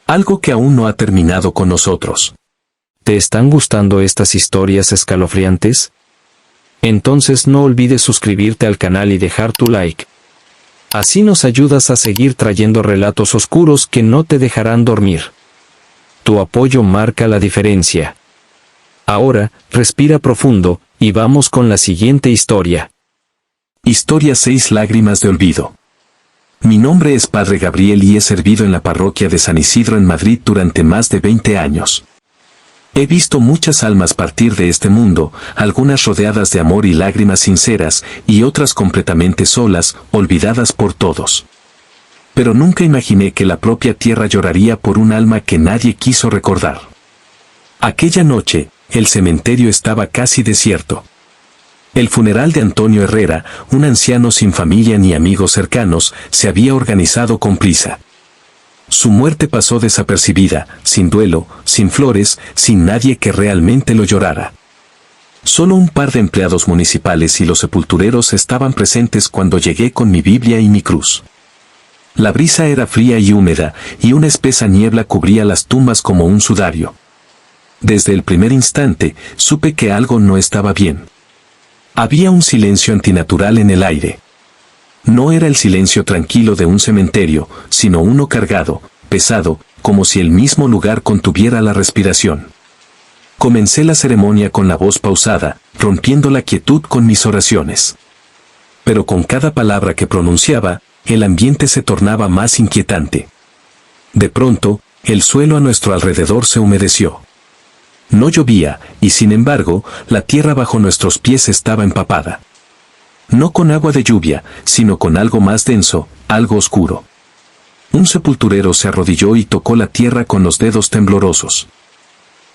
Algo que aún no ha terminado con nosotros. ¿Te están gustando estas historias escalofriantes? Entonces no olvides suscribirte al canal y dejar tu like. Así nos ayudas a seguir trayendo relatos oscuros que no te dejarán dormir. Tu apoyo marca la diferencia. Ahora, respira profundo, y vamos con la siguiente historia. Historia 6 Lágrimas de olvido. Mi nombre es Padre Gabriel y he servido en la parroquia de San Isidro en Madrid durante más de 20 años. He visto muchas almas partir de este mundo, algunas rodeadas de amor y lágrimas sinceras, y otras completamente solas, olvidadas por todos. Pero nunca imaginé que la propia tierra lloraría por un alma que nadie quiso recordar. Aquella noche, el cementerio estaba casi desierto. El funeral de Antonio Herrera, un anciano sin familia ni amigos cercanos, se había organizado con prisa. Su muerte pasó desapercibida, sin duelo, sin flores, sin nadie que realmente lo llorara. Solo un par de empleados municipales y los sepultureros estaban presentes cuando llegué con mi Biblia y mi cruz. La brisa era fría y húmeda, y una espesa niebla cubría las tumbas como un sudario. Desde el primer instante, supe que algo no estaba bien. Había un silencio antinatural en el aire. No era el silencio tranquilo de un cementerio, sino uno cargado, pesado, como si el mismo lugar contuviera la respiración. Comencé la ceremonia con la voz pausada, rompiendo la quietud con mis oraciones. Pero con cada palabra que pronunciaba, el ambiente se tornaba más inquietante. De pronto, el suelo a nuestro alrededor se humedeció. No llovía, y sin embargo, la tierra bajo nuestros pies estaba empapada. No con agua de lluvia, sino con algo más denso, algo oscuro. Un sepulturero se arrodilló y tocó la tierra con los dedos temblorosos.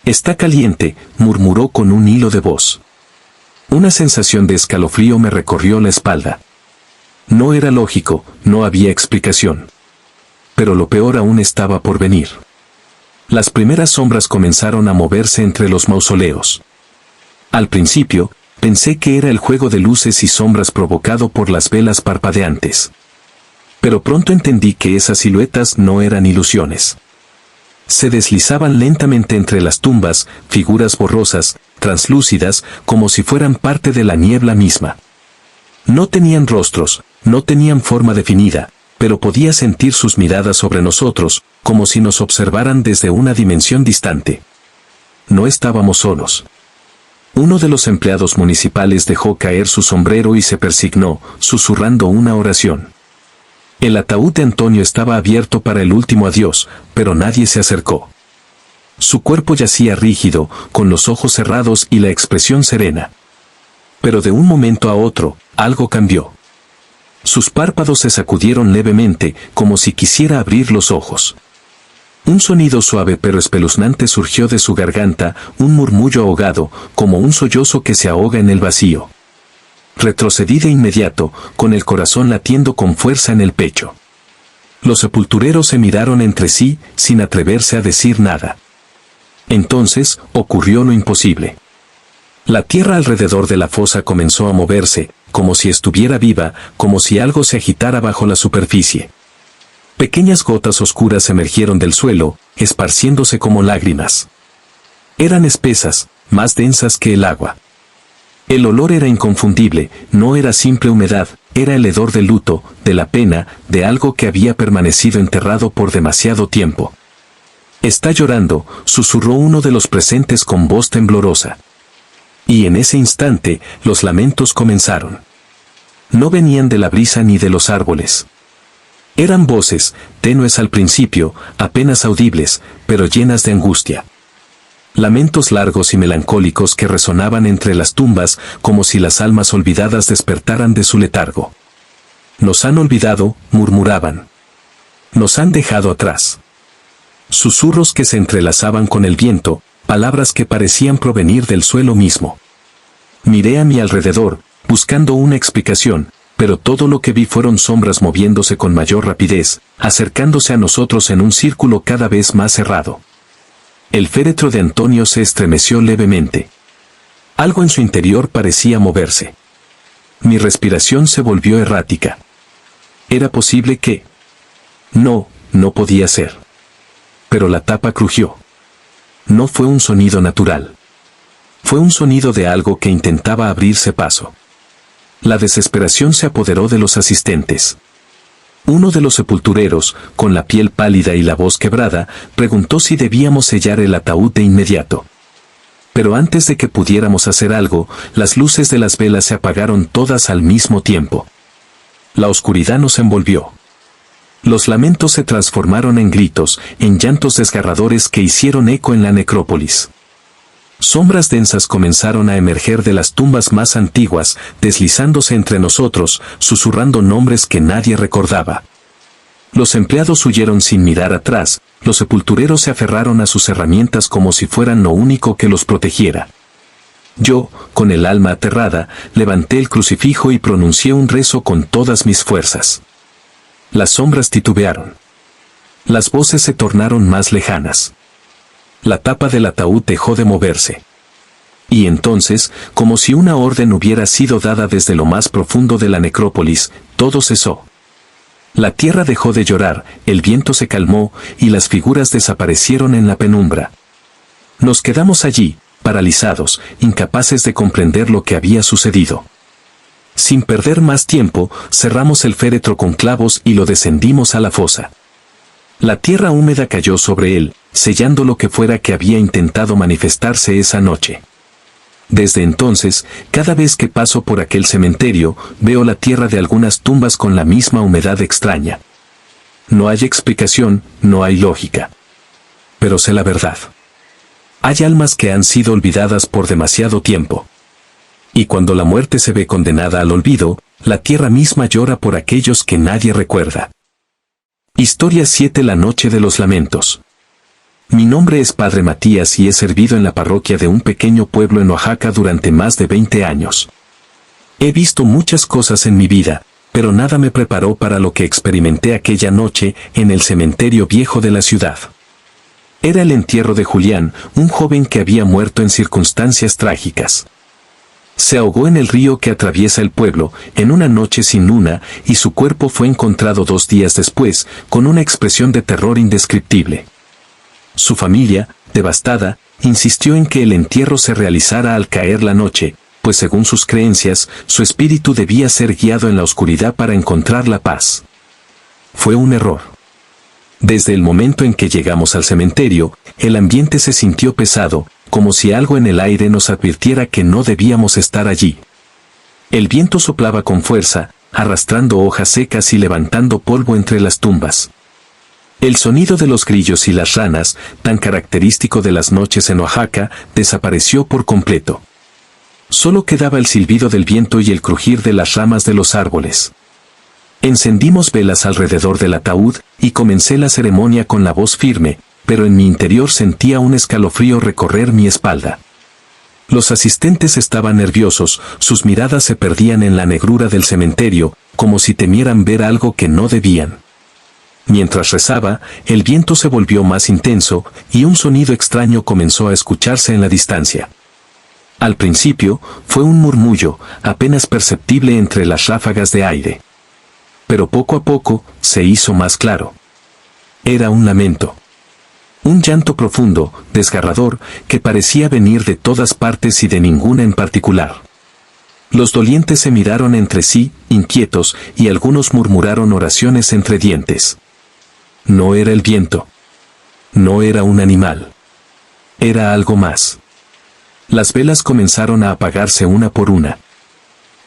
«Está caliente», murmuró con un hilo de voz. Una sensación de escalofrío me recorrió la espalda. No era lógico, no había explicación. Pero lo peor aún estaba por venir. Las primeras sombras comenzaron a moverse entre los mausoleos. Al principio, pensé que era el juego de luces y sombras provocado por las velas parpadeantes. Pero pronto entendí que esas siluetas no eran ilusiones. Se deslizaban lentamente entre las tumbas, figuras borrosas, translúcidas, como si fueran parte de la niebla misma. No tenían rostros, no tenían forma definida, pero podía sentir sus miradas sobre nosotros, como si nos observaran desde una dimensión distante. No estábamos solos. Uno de los empleados municipales dejó caer su sombrero y se persignó, susurrando una oración. El ataúd de Antonio estaba abierto para el último adiós, pero nadie se acercó. Su cuerpo yacía rígido, con los ojos cerrados y la expresión serena. Pero de un momento a otro, algo cambió. Sus párpados se sacudieron levemente, como si quisiera abrir los ojos. Un sonido suave pero espeluznante surgió de su garganta, un murmullo ahogado, como un sollozo que se ahoga en el vacío. Retrocedí de inmediato, con el corazón latiendo con fuerza en el pecho. Los sepultureros se miraron entre sí, sin atreverse a decir nada. Entonces, ocurrió lo imposible. La tierra alrededor de la fosa comenzó a moverse, como si estuviera viva, como si algo se agitara bajo la superficie. Pequeñas gotas oscuras emergieron del suelo, esparciéndose como lágrimas. Eran espesas, más densas que el agua. El olor era inconfundible, no era simple humedad, era el hedor del luto, de la pena, de algo que había permanecido enterrado por demasiado tiempo. «Está llorando», susurró uno de los presentes con voz temblorosa. Y en ese instante, los lamentos comenzaron. No venían de la brisa ni de los árboles. Eran voces, tenues al principio, apenas audibles, pero llenas de angustia. Lamentos largos y melancólicos que resonaban entre las tumbas, como si las almas olvidadas despertaran de su letargo. «Nos han olvidado», murmuraban. «Nos han dejado atrás». Susurros que se entrelazaban con el viento, palabras que parecían provenir del suelo mismo. Miré a mi alrededor, buscando una explicación, pero todo lo que vi fueron sombras moviéndose con mayor rapidez, acercándose a nosotros en un círculo cada vez más cerrado. El féretro de Antonio se estremeció levemente. Algo en su interior parecía moverse. Mi respiración se volvió errática. ¿Era posible que? No podía ser. Pero la tapa crujió. No fue un sonido natural. Fue un sonido de algo que intentaba abrirse paso. La desesperación se apoderó de los asistentes. Uno de los sepultureros, con la piel pálida y la voz quebrada, preguntó si debíamos sellar el ataúd de inmediato. Pero antes de que pudiéramos hacer algo, las luces de las velas se apagaron todas al mismo tiempo. La oscuridad nos envolvió. Los lamentos se transformaron en gritos, en llantos desgarradores que hicieron eco en la necrópolis. Sombras densas comenzaron a emerger de las tumbas más antiguas, deslizándose entre nosotros, susurrando nombres que nadie recordaba. Los empleados huyeron sin mirar atrás, los sepultureros se aferraron a sus herramientas como si fueran lo único que los protegiera. Yo, con el alma aterrada, levanté el crucifijo y pronuncié un rezo con todas mis fuerzas. Las sombras titubearon. Las voces se tornaron más lejanas. La tapa del ataúd dejó de moverse. Y entonces, como si una orden hubiera sido dada desde lo más profundo de la necrópolis, todo cesó. La tierra dejó de llorar, el viento se calmó, y las figuras desaparecieron en la penumbra. Nos quedamos allí, paralizados, incapaces de comprender lo que había sucedido. Sin perder más tiempo, cerramos el féretro con clavos y lo descendimos a la fosa. La tierra húmeda cayó sobre él, sellando lo que fuera que había intentado manifestarse esa noche. Desde entonces, cada vez que paso por aquel cementerio, veo la tierra de algunas tumbas con la misma humedad extraña. No hay explicación, no hay lógica. Pero sé la verdad. Hay almas que han sido olvidadas por demasiado tiempo. Y cuando la muerte se ve condenada al olvido, la tierra misma llora por aquellos que nadie recuerda. Historia 7: La noche de los lamentos. Mi nombre es Padre Matías y he servido en la parroquia de un pequeño pueblo en Oaxaca durante más de 20 años. He visto muchas cosas en mi vida, pero nada me preparó para lo que experimenté aquella noche en el cementerio viejo de la ciudad. Era el entierro de Julián, un joven que había muerto en circunstancias trágicas. Se ahogó en el río que atraviesa el pueblo, en una noche sin luna, y su cuerpo fue encontrado 2 días después, con una expresión de terror indescriptible. Su familia, devastada, insistió en que el entierro se realizara al caer la noche, pues según sus creencias, su espíritu debía ser guiado en la oscuridad para encontrar la paz. Fue un error. Desde el momento en que llegamos al cementerio, el ambiente se sintió pesado, como si algo en el aire nos advirtiera que no debíamos estar allí. El viento soplaba con fuerza, arrastrando hojas secas y levantando polvo entre las tumbas. El sonido de los grillos y las ranas, tan característico de las noches en Oaxaca, desapareció por completo. Solo quedaba el silbido del viento y el crujir de las ramas de los árboles. Encendimos velas alrededor del ataúd, y comencé la ceremonia con la voz firme, pero en mi interior sentía un escalofrío recorrer mi espalda. Los asistentes estaban nerviosos, sus miradas se perdían en la negrura del cementerio, como si temieran ver algo que no debían. Mientras rezaba, el viento se volvió más intenso, y un sonido extraño comenzó a escucharse en la distancia. Al principio, fue un murmullo, apenas perceptible entre las ráfagas de aire. Pero poco a poco, se hizo más claro. Era un lamento. Un llanto profundo, desgarrador, que parecía venir de todas partes y de ninguna en particular. Los dolientes se miraron entre sí, inquietos, y algunos murmuraron oraciones entre dientes. No era el viento. No era un animal. Era algo más. Las velas comenzaron a apagarse una por una.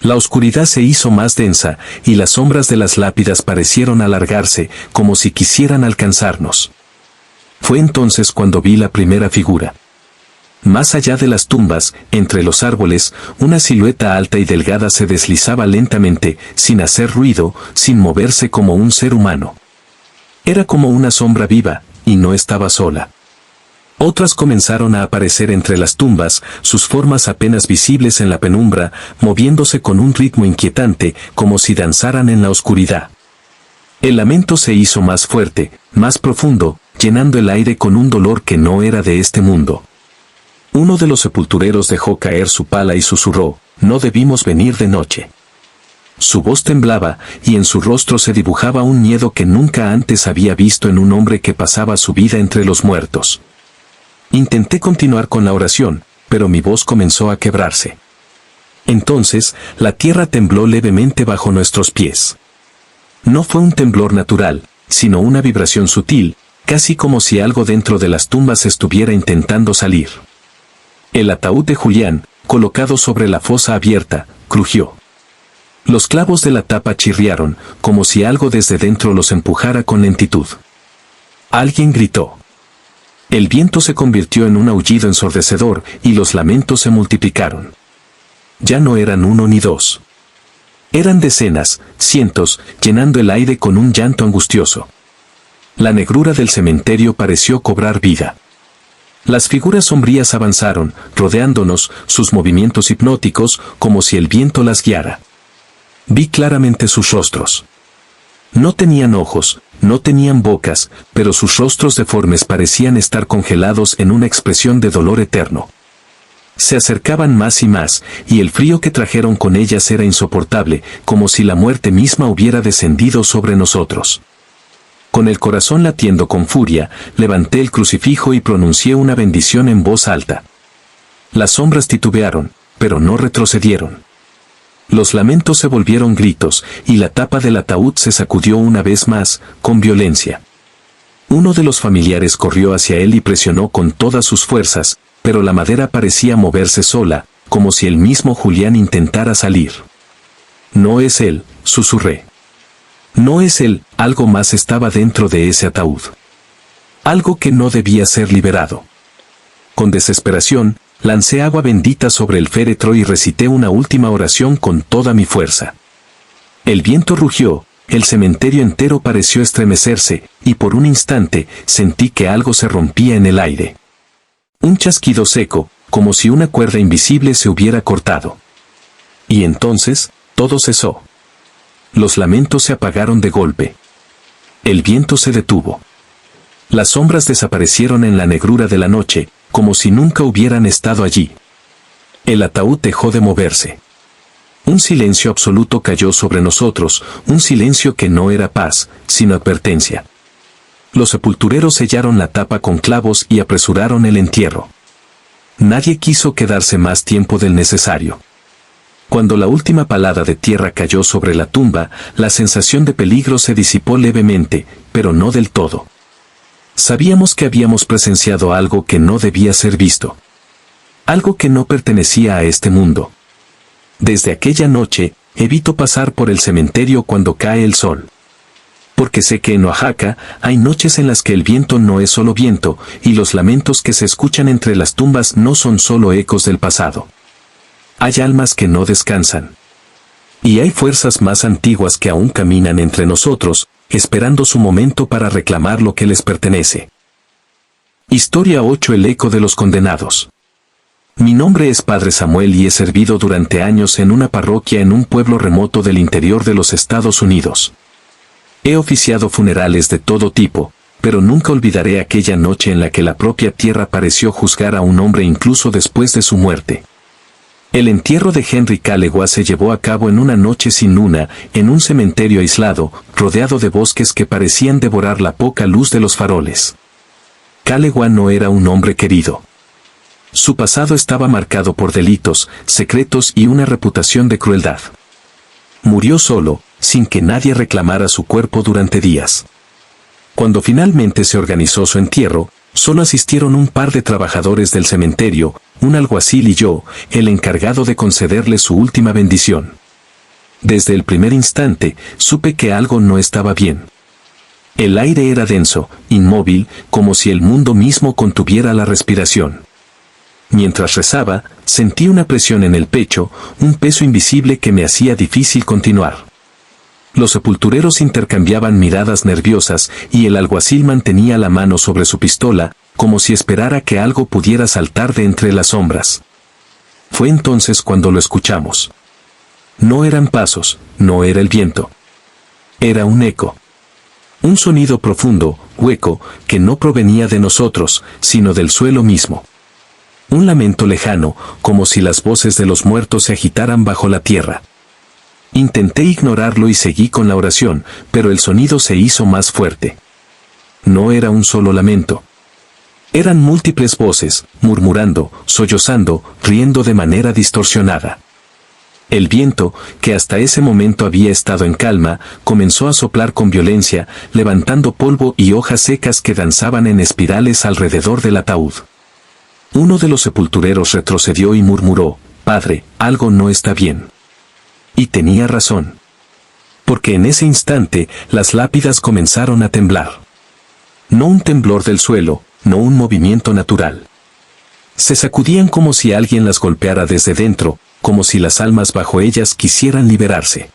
La oscuridad se hizo más densa, y las sombras de las lápidas parecieron alargarse, como si quisieran alcanzarnos. Fue entonces cuando vi la primera figura. Más allá de las tumbas, entre los árboles, una silueta alta y delgada se deslizaba lentamente, sin hacer ruido, sin moverse como un ser humano. Era como una sombra viva, y no estaba sola. Otras comenzaron a aparecer entre las tumbas, sus formas apenas visibles en la penumbra, moviéndose con un ritmo inquietante, como si danzaran en la oscuridad. El lamento se hizo más fuerte, más profundo, llenando el aire con un dolor que no era de este mundo. Uno de los sepultureros dejó caer su pala y susurró: «No debimos venir de noche». Su voz temblaba, y en su rostro se dibujaba un miedo que nunca antes había visto en un hombre que pasaba su vida entre los muertos. Intenté continuar con la oración, pero mi voz comenzó a quebrarse. Entonces, la tierra tembló levemente bajo nuestros pies. No fue un temblor natural, sino una vibración sutil, casi como si algo dentro de las tumbas estuviera intentando salir. El ataúd de Julián, colocado sobre la fosa abierta, crujió. Los clavos de la tapa chirriaron, como si algo desde dentro los empujara con lentitud. Alguien gritó. El viento se convirtió en un aullido ensordecedor, y los lamentos se multiplicaron. Ya no eran 1 ni 2. Eran decenas, cientos, llenando el aire con un llanto angustioso. La negrura del cementerio pareció cobrar vida. Las figuras sombrías avanzaron, rodeándonos, sus movimientos hipnóticos, como si el viento las guiara. Vi claramente sus rostros. No tenían ojos, no tenían bocas, pero sus rostros deformes parecían estar congelados en una expresión de dolor eterno. Se acercaban más y más, y el frío que trajeron con ellas era insoportable, como si la muerte misma hubiera descendido sobre nosotros. Con el corazón latiendo con furia, levanté el crucifijo y pronuncié una bendición en voz alta. Las sombras titubearon, pero no retrocedieron. Los lamentos se volvieron gritos, y la tapa del ataúd se sacudió una vez más, con violencia. Uno de los familiares corrió hacia él y presionó con todas sus fuerzas, pero la madera parecía moverse sola, como si el mismo Julián intentara salir. «No es él», susurré. «No es él», algo más estaba dentro de ese ataúd. Algo que no debía ser liberado. Con desesperación, lancé agua bendita sobre el féretro y recité una última oración con toda mi fuerza. El viento rugió, el cementerio entero pareció estremecerse, y por un instante sentí que algo se rompía en el aire. Un chasquido seco, como si una cuerda invisible se hubiera cortado. Y entonces, todo cesó. Los lamentos se apagaron de golpe. El viento se detuvo. Las sombras desaparecieron en la negrura de la noche, como si nunca hubieran estado allí. El ataúd dejó de moverse. Un silencio absoluto cayó sobre nosotros, un silencio que no era paz, sino advertencia. Los sepultureros sellaron la tapa con clavos y apresuraron el entierro. Nadie quiso quedarse más tiempo del necesario. Cuando la última palada de tierra cayó sobre la tumba, la sensación de peligro se disipó levemente, pero no del todo. Sabíamos que habíamos presenciado algo que no debía ser visto. Algo que no pertenecía a este mundo. Desde aquella noche, evito pasar por el cementerio cuando cae el sol. Porque sé que en Oaxaca hay noches en las que el viento no es solo viento, y los lamentos que se escuchan entre las tumbas no son solo ecos del pasado. Hay almas que no descansan. Y hay fuerzas más antiguas que aún caminan entre nosotros, esperando su momento para reclamar lo que les pertenece. Historia 8: El eco de los condenados. Mi nombre es Padre Samuel y he servido durante años en una parroquia en un pueblo remoto del interior de los Estados Unidos. He oficiado funerales de todo tipo, pero nunca olvidaré aquella noche en la que la propia tierra pareció juzgar a un hombre incluso después de su muerte. El entierro de Henry Calegua se llevó a cabo en una noche sin luna, en un cementerio aislado, rodeado de bosques que parecían devorar la poca luz de los faroles. Calegua no era un hombre querido. Su pasado estaba marcado por delitos, secretos y una reputación de crueldad. Murió solo, sin que nadie reclamara su cuerpo durante días. Cuando finalmente se organizó su entierro, solo asistieron un par de trabajadores del cementerio, un alguacil y yo, el encargado de concederle su última bendición. Desde el primer instante, supe que algo no estaba bien. El aire era denso, inmóvil, como si el mundo mismo contuviera la respiración. Mientras rezaba, sentí una presión en el pecho, un peso invisible que me hacía difícil continuar. Los sepultureros intercambiaban miradas nerviosas y el alguacil mantenía la mano sobre su pistola, como si esperara que algo pudiera saltar de entre las sombras. Fue entonces cuando lo escuchamos. No eran pasos, no era el viento. Era un eco. Un sonido profundo, hueco, que no provenía de nosotros, sino del suelo mismo. Un lamento lejano, como si las voces de los muertos se agitaran bajo la tierra. Intenté ignorarlo y seguí con la oración, pero el sonido se hizo más fuerte. No era un solo lamento. Eran múltiples voces, murmurando, sollozando, riendo de manera distorsionada. El viento, que hasta ese momento había estado en calma, comenzó a soplar con violencia, levantando polvo y hojas secas que danzaban en espirales alrededor del ataúd. Uno de los sepultureros retrocedió y murmuró: «Padre, algo no está bien». Y tenía razón. Porque en ese instante, las lápidas comenzaron a temblar. No un temblor del suelo, no un movimiento natural. Se sacudían como si alguien las golpeara desde dentro, como si las almas bajo ellas quisieran liberarse.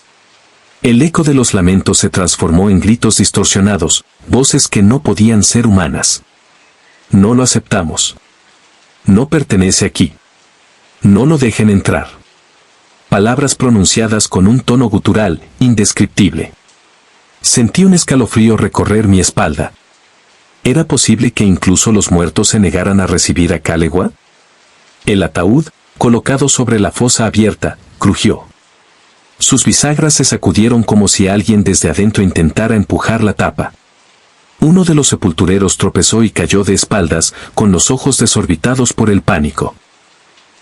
El eco de los lamentos se transformó en gritos distorsionados, voces que no podían ser humanas. No lo aceptamos. No pertenece aquí. No lo dejen entrar. Palabras pronunciadas con un tono gutural, indescriptible. Sentí un escalofrío recorrer mi espalda. ¿Era posible que incluso los muertos se negaran a recibir a Calegua? El ataúd, colocado sobre la fosa abierta, crujió. Sus bisagras se sacudieron como si alguien desde adentro intentara empujar la tapa. Uno de los sepultureros tropezó y cayó de espaldas, con los ojos desorbitados por el pánico.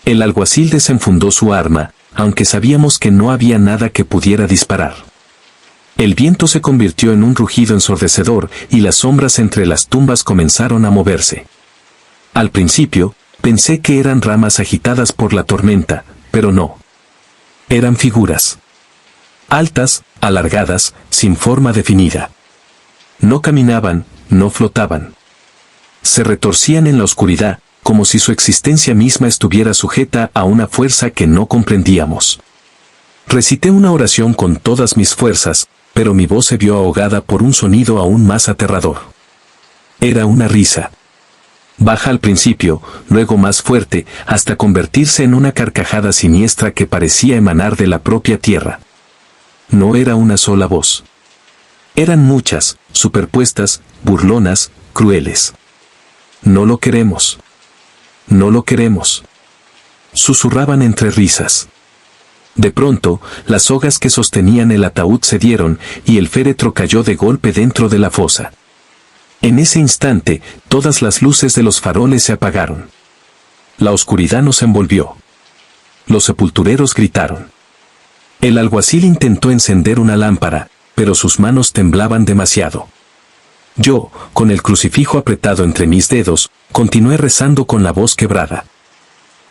El alguacil desenfundó su arma, aunque sabíamos que no había nada que pudiera disparar. El viento se convirtió en un rugido ensordecedor y las sombras entre las tumbas comenzaron a moverse. Al principio, pensé que eran ramas agitadas por la tormenta, pero no. Eran figuras. Altas, alargadas, sin forma definida. No caminaban, no flotaban. Se retorcían en la oscuridad, como si su existencia misma estuviera sujeta a una fuerza que no comprendíamos. Recité una oración con todas mis fuerzas, pero mi voz se vio ahogada por un sonido aún más aterrador. Era una risa. Baja al principio, luego más fuerte, hasta convertirse en una carcajada siniestra que parecía emanar de la propia tierra. No era una sola voz. Eran muchas, superpuestas, burlonas, crueles. No lo queremos. No lo queremos. Susurraban entre risas. De pronto, las sogas que sostenían el ataúd cedieron y el féretro cayó de golpe dentro de la fosa. En ese instante, todas las luces de los faroles se apagaron. La oscuridad nos envolvió. Los sepultureros gritaron. El alguacil intentó encender una lámpara, pero sus manos temblaban demasiado. Yo, con el crucifijo apretado entre mis dedos, continué rezando con la voz quebrada.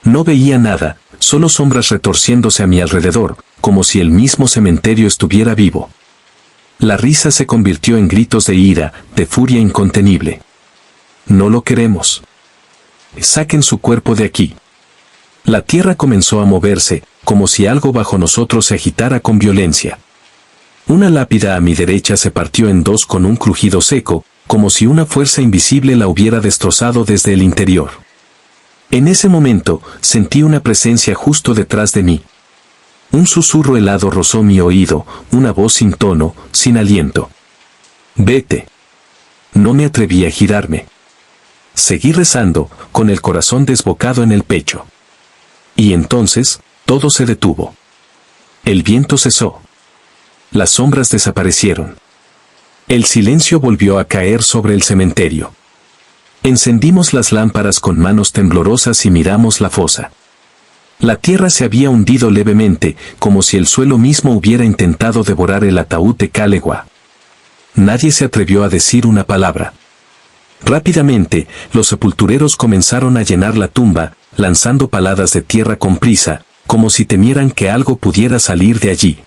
No veía nada, solo sombras retorciéndose a mi alrededor, como si el mismo cementerio estuviera vivo. La risa se convirtió en gritos de ira, de furia incontenible. No lo queremos. Saquen su cuerpo de aquí. La tierra comenzó a moverse, como si algo bajo nosotros se agitara con violencia. Una lápida a mi derecha se partió en dos con un crujido seco, como si una fuerza invisible la hubiera destrozado desde el interior. En ese momento, sentí una presencia justo detrás de mí. Un susurro helado rozó mi oído, una voz sin tono, sin aliento. «Vete». No me atreví a girarme. Seguí rezando, con el corazón desbocado en el pecho. Y entonces, todo se detuvo. El viento cesó. Las sombras desaparecieron. El silencio volvió a caer sobre el cementerio. Encendimos las lámparas con manos temblorosas y miramos la fosa. La tierra se había hundido levemente, como si el suelo mismo hubiera intentado devorar el ataúd de Calegua. Nadie se atrevió a decir una palabra. Rápidamente, los sepultureros comenzaron a llenar la tumba, lanzando paladas de tierra con prisa, como si temieran que algo pudiera salir de allí.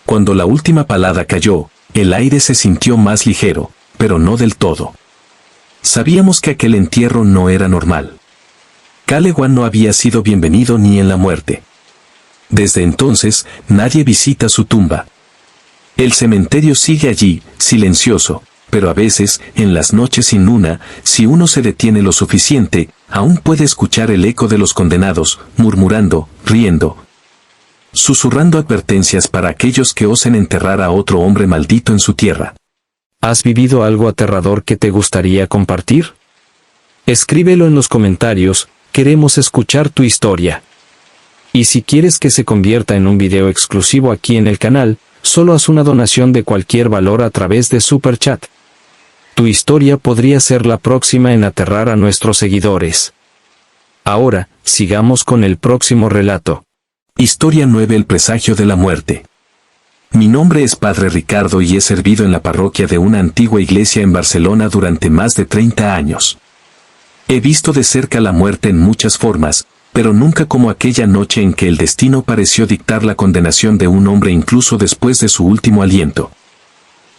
Cuando la última palada cayó, el aire se sintió más ligero, pero no del todo. Sabíamos que aquel entierro no era normal. Calegua no había sido bienvenido ni en la muerte. Desde entonces, nadie visita su tumba. El cementerio sigue allí, silencioso, pero a veces, en las noches sin luna, si uno se detiene lo suficiente, aún puede escuchar el eco de los condenados, murmurando, riendo, susurrando advertencias para aquellos que osen enterrar a otro hombre maldito en su tierra. ¿Has vivido algo aterrador que te gustaría compartir? Escríbelo en los comentarios, queremos escuchar tu historia. Y si quieres que se convierta en un video exclusivo aquí en el canal, solo haz una donación de cualquier valor a través de Super Chat. Tu historia podría ser la próxima en aterrar a nuestros seguidores. Ahora, sigamos con el próximo relato. Historia 9: El presagio de la muerte. Mi nombre es Padre Ricardo y he servido en la parroquia de una antigua iglesia en Barcelona durante más de 30 años. He visto de cerca la muerte en muchas formas, pero nunca como aquella noche en que el destino pareció dictar la condenación de un hombre incluso después de su último aliento.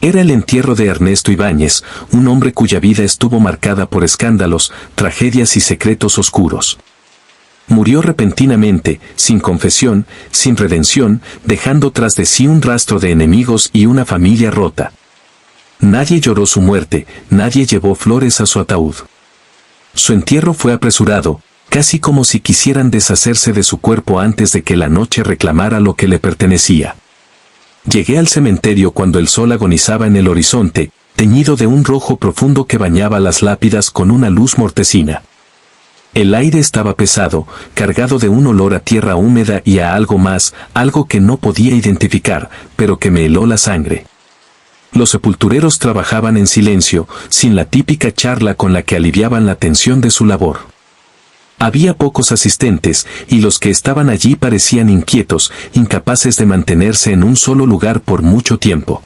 Era el entierro de Ernesto Ibáñez, un hombre cuya vida estuvo marcada por escándalos, tragedias y secretos oscuros. Murió repentinamente, sin confesión, sin redención, dejando tras de sí un rastro de enemigos y una familia rota. Nadie lloró su muerte, nadie llevó flores a su ataúd. Su entierro fue apresurado, casi como si quisieran deshacerse de su cuerpo antes de que la noche reclamara lo que le pertenecía. Llegué al cementerio cuando el sol agonizaba en el horizonte, teñido de un rojo profundo que bañaba las lápidas con una luz mortecina. El aire estaba pesado, cargado de un olor a tierra húmeda y a algo más, algo que no podía identificar, pero que me heló la sangre. Los sepultureros trabajaban en silencio, sin la típica charla con la que aliviaban la tensión de su labor. Había pocos asistentes, y los que estaban allí parecían inquietos, incapaces de mantenerse en un solo lugar por mucho tiempo.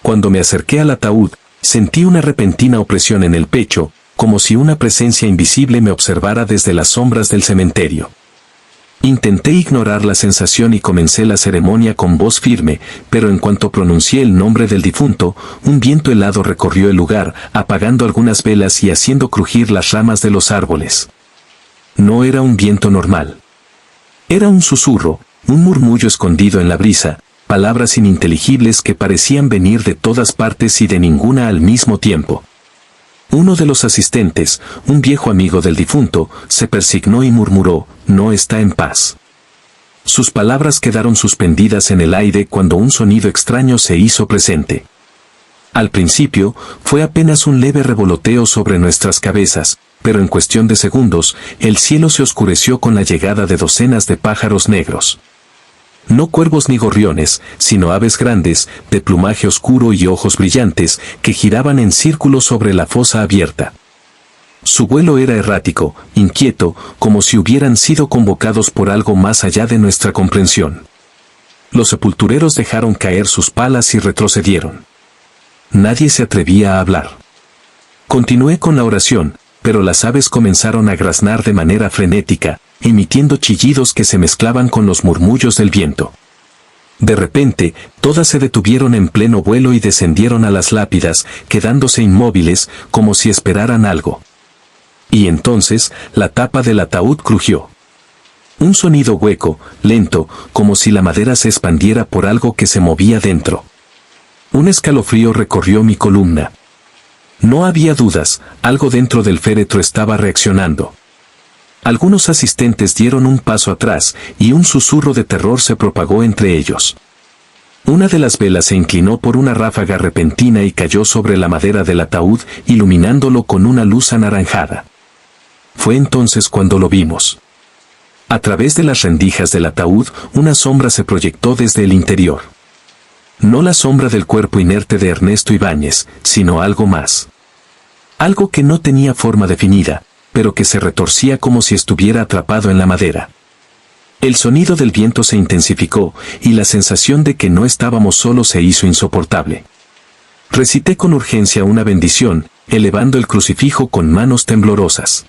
Cuando me acerqué al ataúd, sentí una repentina opresión en el pecho, como si una presencia invisible me observara desde las sombras del cementerio. Intenté ignorar la sensación y comencé la ceremonia con voz firme, pero en cuanto pronuncié el nombre del difunto, un viento helado recorrió el lugar, apagando algunas velas y haciendo crujir las ramas de los árboles. No era un viento normal. Era un susurro, un murmullo escondido en la brisa, palabras ininteligibles que parecían venir de todas partes y de ninguna al mismo tiempo. Uno de los asistentes, un viejo amigo del difunto, se persignó y murmuró, «No está en paz». Sus palabras quedaron suspendidas en el aire cuando un sonido extraño se hizo presente. Al principio, fue apenas un leve revoloteo sobre nuestras cabezas, pero en cuestión de segundos, el cielo se oscureció con la llegada de docenas de pájaros negros. No cuervos ni gorriones, sino aves grandes, de plumaje oscuro y ojos brillantes, que giraban en círculo sobre la fosa abierta. Su vuelo era errático, inquieto, como si hubieran sido convocados por algo más allá de nuestra comprensión. Los sepultureros dejaron caer sus palas y retrocedieron. Nadie se atrevía a hablar. Continué con la oración, pero las aves comenzaron a graznar de manera frenética, emitiendo chillidos que se mezclaban con los murmullos del viento. De repente, todas se detuvieron en pleno vuelo y descendieron a las lápidas, quedándose inmóviles, como si esperaran algo. Y entonces, la tapa del ataúd crujió. Un sonido hueco, lento, como si la madera se expandiera por algo que se movía dentro. Un escalofrío recorrió mi columna. No había dudas, algo dentro del féretro estaba reaccionando. Algunos asistentes dieron un paso atrás, y un susurro de terror se propagó entre ellos. Una de las velas se inclinó por una ráfaga repentina y cayó sobre la madera del ataúd, iluminándolo con una luz anaranjada. Fue entonces cuando lo vimos. A través de las rendijas del ataúd, una sombra se proyectó desde el interior. No la sombra del cuerpo inerte de Ernesto Ibáñez, sino algo más. Algo que no tenía forma definida, pero que se retorcía como si estuviera atrapado en la madera. El sonido del viento se intensificó, y la sensación de que no estábamos solos se hizo insoportable. Recité con urgencia una bendición, elevando el crucifijo con manos temblorosas.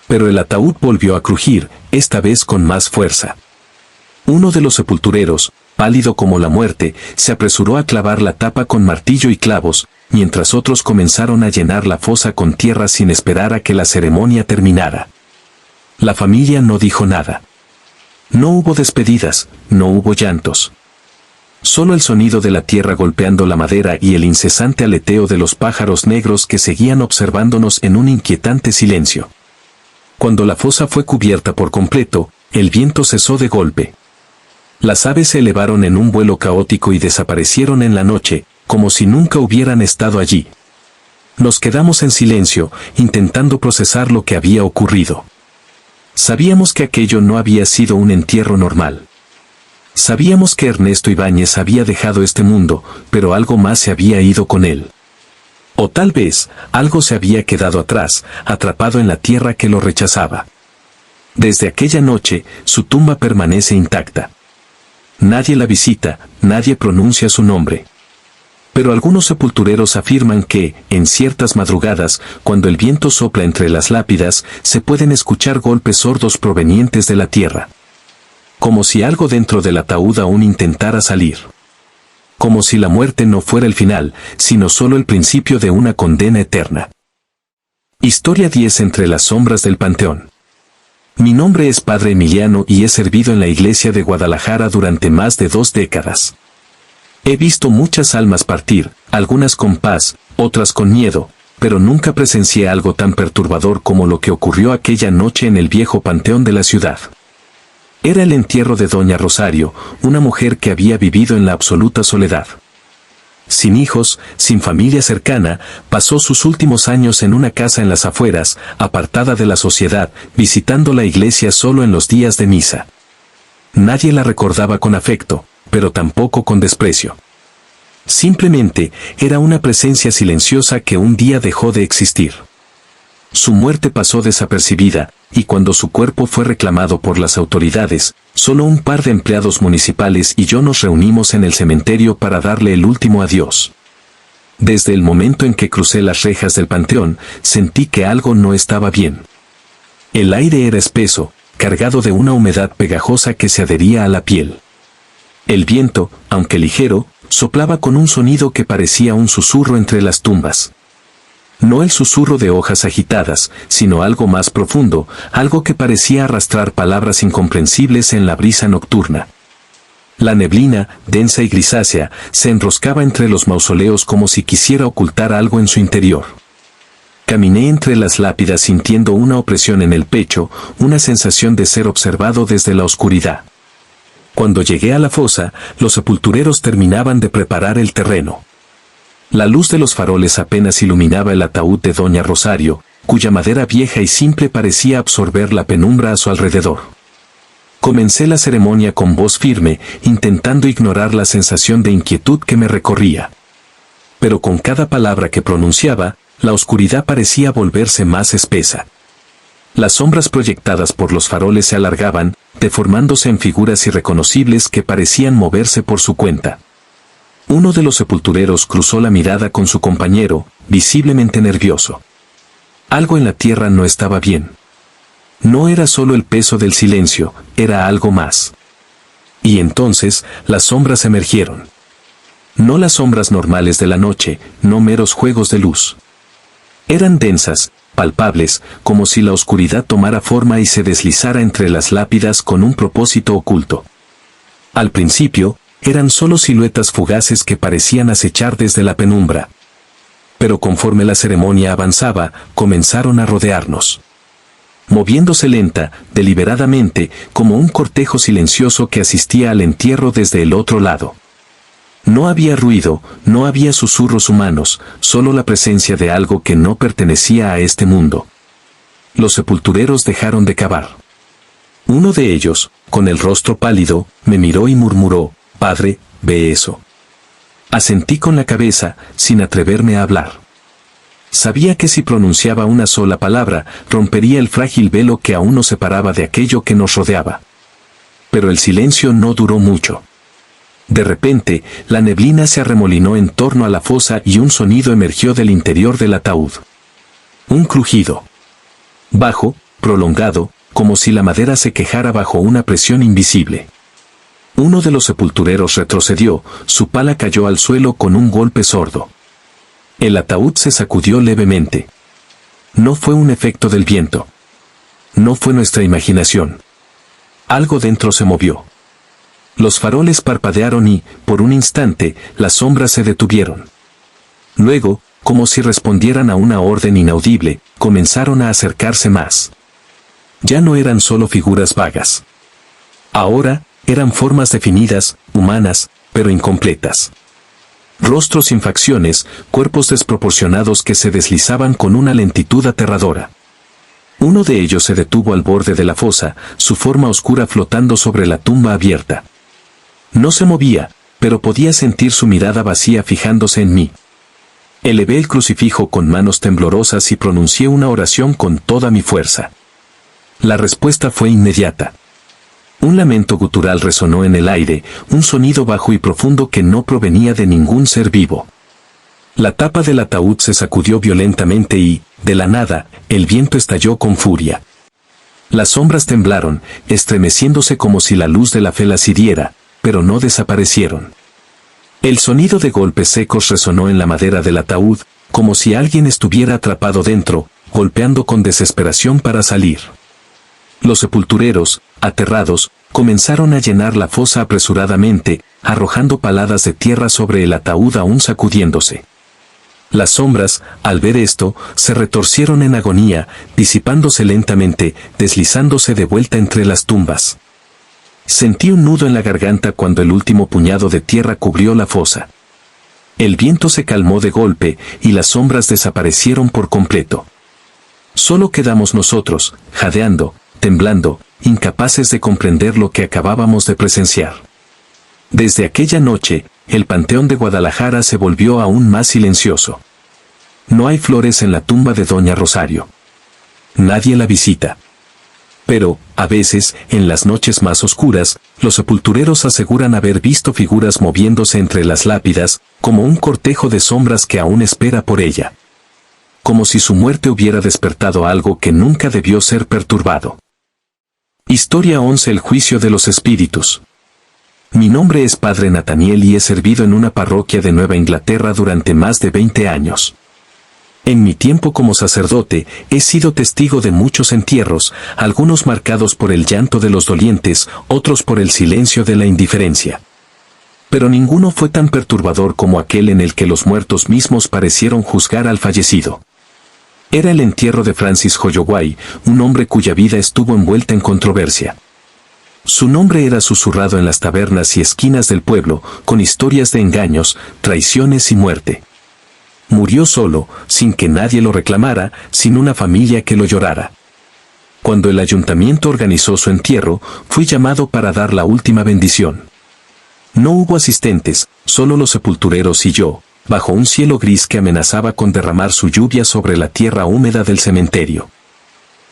Pero el ataúd volvió a crujir, esta vez con más fuerza. Uno de los sepultureros, pálido como la muerte, se apresuró a clavar la tapa con martillo y clavos, mientras otros comenzaron a llenar la fosa con tierra sin esperar a que la ceremonia terminara. La familia no dijo nada. No hubo despedidas, no hubo llantos. Solo el sonido de la tierra golpeando la madera y el incesante aleteo de los pájaros negros que seguían observándonos en un inquietante silencio. Cuando la fosa fue cubierta por completo, el viento cesó de golpe. Las aves se elevaron en un vuelo caótico y desaparecieron en la noche, como si nunca hubieran estado allí. Nos quedamos en silencio, intentando procesar lo que había ocurrido. Sabíamos que aquello no había sido un entierro normal. Sabíamos que Ernesto Ibáñez había dejado este mundo, pero algo más se había ido con él. O tal vez, algo se había quedado atrás, atrapado en la tierra que lo rechazaba. Desde aquella noche, su tumba permanece intacta. Nadie la visita, nadie pronuncia su nombre. Pero algunos sepultureros afirman que, en ciertas madrugadas, cuando el viento sopla entre las lápidas, se pueden escuchar golpes sordos provenientes de la tierra. Como si algo dentro del ataúd aún intentara salir. Como si la muerte no fuera el final, sino solo el principio de una condena eterna. Historia 10 entre las sombras del panteón. Mi nombre es Padre Emiliano y he servido en la iglesia de Guadalajara durante más de 2 décadas. He visto muchas almas partir, algunas con paz, otras con miedo, pero nunca presencié algo tan perturbador como lo que ocurrió aquella noche en el viejo panteón de la ciudad. Era el entierro de Doña Rosario, una mujer que había vivido en la absoluta soledad. Sin hijos, sin familia cercana, pasó sus últimos años en una casa en las afueras, apartada de la sociedad, visitando la iglesia solo en los días de misa. Nadie la recordaba con afecto, pero tampoco con desprecio. Simplemente, era una presencia silenciosa que un día dejó de existir. Su muerte pasó desapercibida, y cuando su cuerpo fue reclamado por las autoridades, solo un par de empleados municipales y yo nos reunimos en el cementerio para darle el último adiós. Desde el momento en que crucé las rejas del panteón, sentí que algo no estaba bien. El aire era espeso, cargado de una humedad pegajosa que se adhería a la piel. El viento, aunque ligero, soplaba con un sonido que parecía un susurro entre las tumbas. No el susurro de hojas agitadas, sino algo más profundo, algo que parecía arrastrar palabras incomprensibles en la brisa nocturna. La neblina, densa y grisácea, se enroscaba entre los mausoleos como si quisiera ocultar algo en su interior. Caminé entre las lápidas sintiendo una opresión en el pecho, una sensación de ser observado desde la oscuridad. Cuando llegué a la fosa, los sepultureros terminaban de preparar el terreno. La luz de los faroles apenas iluminaba el ataúd de Doña Rosario, cuya madera vieja y simple parecía absorber la penumbra a su alrededor. Comencé la ceremonia con voz firme, intentando ignorar la sensación de inquietud que me recorría. Pero con cada palabra que pronunciaba, la oscuridad parecía volverse más espesa. Las sombras proyectadas por los faroles se alargaban, deformándose en figuras irreconocibles que parecían moverse por su cuenta. Uno de los sepultureros cruzó la mirada con su compañero, visiblemente nervioso. Algo en la tierra no estaba bien. No era solo el peso del silencio, era algo más. Y entonces, las sombras emergieron. No las sombras normales de la noche, no meros juegos de luz. Eran densas, palpables, como si la oscuridad tomara forma y se deslizara entre las lápidas con un propósito oculto. Al principio, eran solo siluetas fugaces que parecían acechar desde la penumbra. Pero conforme la ceremonia avanzaba, comenzaron a rodearnos. Moviéndose lenta, deliberadamente, como un cortejo silencioso que asistía al entierro desde el otro lado. No había ruido, no había susurros humanos, solo la presencia de algo que no pertenecía a este mundo. Los sepultureros dejaron de cavar. Uno de ellos, con el rostro pálido, me miró y murmuró: «Padre, ve eso». Asentí con la cabeza, sin atreverme a hablar. Sabía que si pronunciaba una sola palabra, rompería el frágil velo que aún nos separaba de aquello que nos rodeaba. Pero el silencio no duró mucho. De repente, la neblina se arremolinó en torno a la fosa y un sonido emergió del interior del ataúd. Un crujido. Bajo, prolongado, como si la madera se quejara bajo una presión invisible. Uno de los sepultureros retrocedió, su pala cayó al suelo con un golpe sordo. El ataúd se sacudió levemente. No fue un efecto del viento. No fue nuestra imaginación. Algo dentro se movió. Los faroles parpadearon y, por un instante, las sombras se detuvieron. Luego, como si respondieran a una orden inaudible, comenzaron a acercarse más. Ya no eran solo figuras vagas. Ahora, eran formas definidas, humanas, pero incompletas. Rostros sin facciones, cuerpos desproporcionados que se deslizaban con una lentitud aterradora. Uno de ellos se detuvo al borde de la fosa, su forma oscura flotando sobre la tumba abierta. No se movía, pero podía sentir su mirada vacía fijándose en mí. Elevé el crucifijo con manos temblorosas y pronuncié una oración con toda mi fuerza. La respuesta fue inmediata. Un lamento gutural resonó en el aire, un sonido bajo y profundo que no provenía de ningún ser vivo. La tapa del ataúd se sacudió violentamente y, de la nada, el viento estalló con furia. Las sombras temblaron, estremeciéndose como si la luz de la fe las hiriera, pero no desaparecieron. El sonido de golpes secos resonó en la madera del ataúd, como si alguien estuviera atrapado dentro, golpeando con desesperación para salir. Los sepultureros, aterrados, comenzaron a llenar la fosa apresuradamente, arrojando paladas de tierra sobre el ataúd aún sacudiéndose. Las sombras, al ver esto, se retorcieron en agonía, disipándose lentamente, deslizándose de vuelta entre las tumbas. Sentí un nudo en la garganta cuando el último puñado de tierra cubrió la fosa. El viento se calmó de golpe y las sombras desaparecieron por completo. Solo quedamos nosotros, jadeando, temblando, incapaces de comprender lo que acabábamos de presenciar. Desde aquella noche, el Panteón de Guadalajara se volvió aún más silencioso. No hay flores en la tumba de Doña Rosario. Nadie la visita. Pero, a veces, en las noches más oscuras, los sepultureros aseguran haber visto figuras moviéndose entre las lápidas, como un cortejo de sombras que aún espera por ella. Como si su muerte hubiera despertado algo que nunca debió ser perturbado. Historia 11: El juicio de los espíritus. Mi nombre es Padre Nathaniel y he servido en una parroquia de Nueva Inglaterra durante más de 20 años. En mi tiempo como sacerdote, he sido testigo de muchos entierros, algunos marcados por el llanto de los dolientes, otros por el silencio de la indiferencia. Pero ninguno fue tan perturbador como aquel en el que los muertos mismos parecieron juzgar al fallecido. Era el entierro de Francis Holloway, un hombre cuya vida estuvo envuelta en controversia. Su nombre era susurrado en las tabernas y esquinas del pueblo, con historias de engaños, traiciones y muerte. Murió solo, sin que nadie lo reclamara, sin una familia que lo llorara. Cuando el ayuntamiento organizó su entierro, fui llamado para dar la última bendición. No hubo asistentes, solo los sepultureros y yo, bajo un cielo gris que amenazaba con derramar su lluvia sobre la tierra húmeda del cementerio.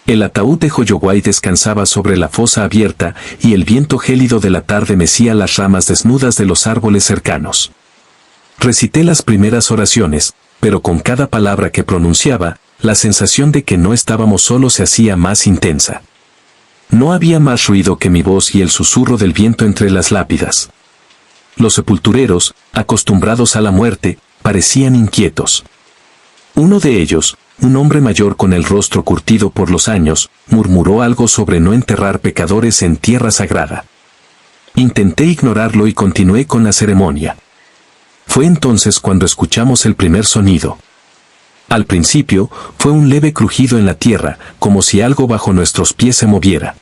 El ataúd de Hoyoguay descansaba sobre la fosa abierta y el viento gélido de la tarde mecía las ramas desnudas de los árboles cercanos. Recité las primeras oraciones, pero con cada palabra que pronunciaba, la sensación de que no estábamos solos se hacía más intensa. No había más ruido que mi voz y el susurro del viento entre las lápidas. Los sepultureros, acostumbrados a la muerte, parecían inquietos. Uno de ellos, un hombre mayor con el rostro curtido por los años, murmuró algo sobre no enterrar pecadores en tierra sagrada. Intenté ignorarlo y continué con la ceremonia. Fue entonces cuando escuchamos el primer sonido. Al principio, fue un leve crujido en la tierra, como si algo bajo nuestros pies se moviera.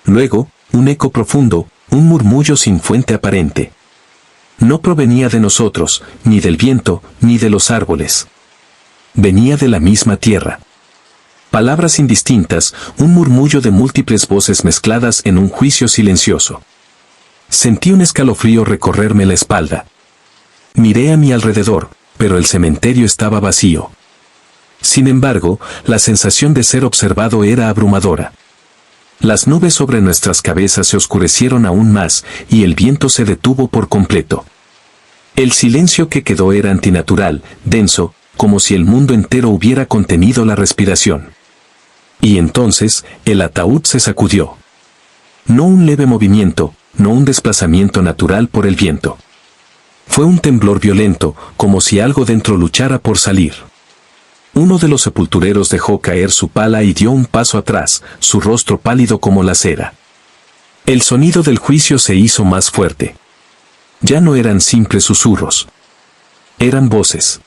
Luego, un eco profundo, un murmullo sin fuente aparente. No provenía de nosotros, ni del viento, ni de los árboles. Venía de la misma tierra. Palabras indistintas, un murmullo de múltiples voces mezcladas en un juicio silencioso. Sentí un escalofrío recorrerme la espalda. Miré a mi alrededor, pero el cementerio estaba vacío. Sin embargo, la sensación de ser observado era abrumadora. Las nubes sobre nuestras cabezas se oscurecieron aún más, y el viento se detuvo por completo. El silencio que quedó era antinatural, denso, como si el mundo entero hubiera contenido la respiración. Y entonces, el ataúd se sacudió. No un leve movimiento, no un desplazamiento natural por el viento. Fue un temblor violento, como si algo dentro luchara por salir. Uno de los sepultureros dejó caer su pala y dio un paso atrás, su rostro pálido como la cera. El sonido del juicio se hizo más fuerte. Ya no eran simples susurros. Eran voces.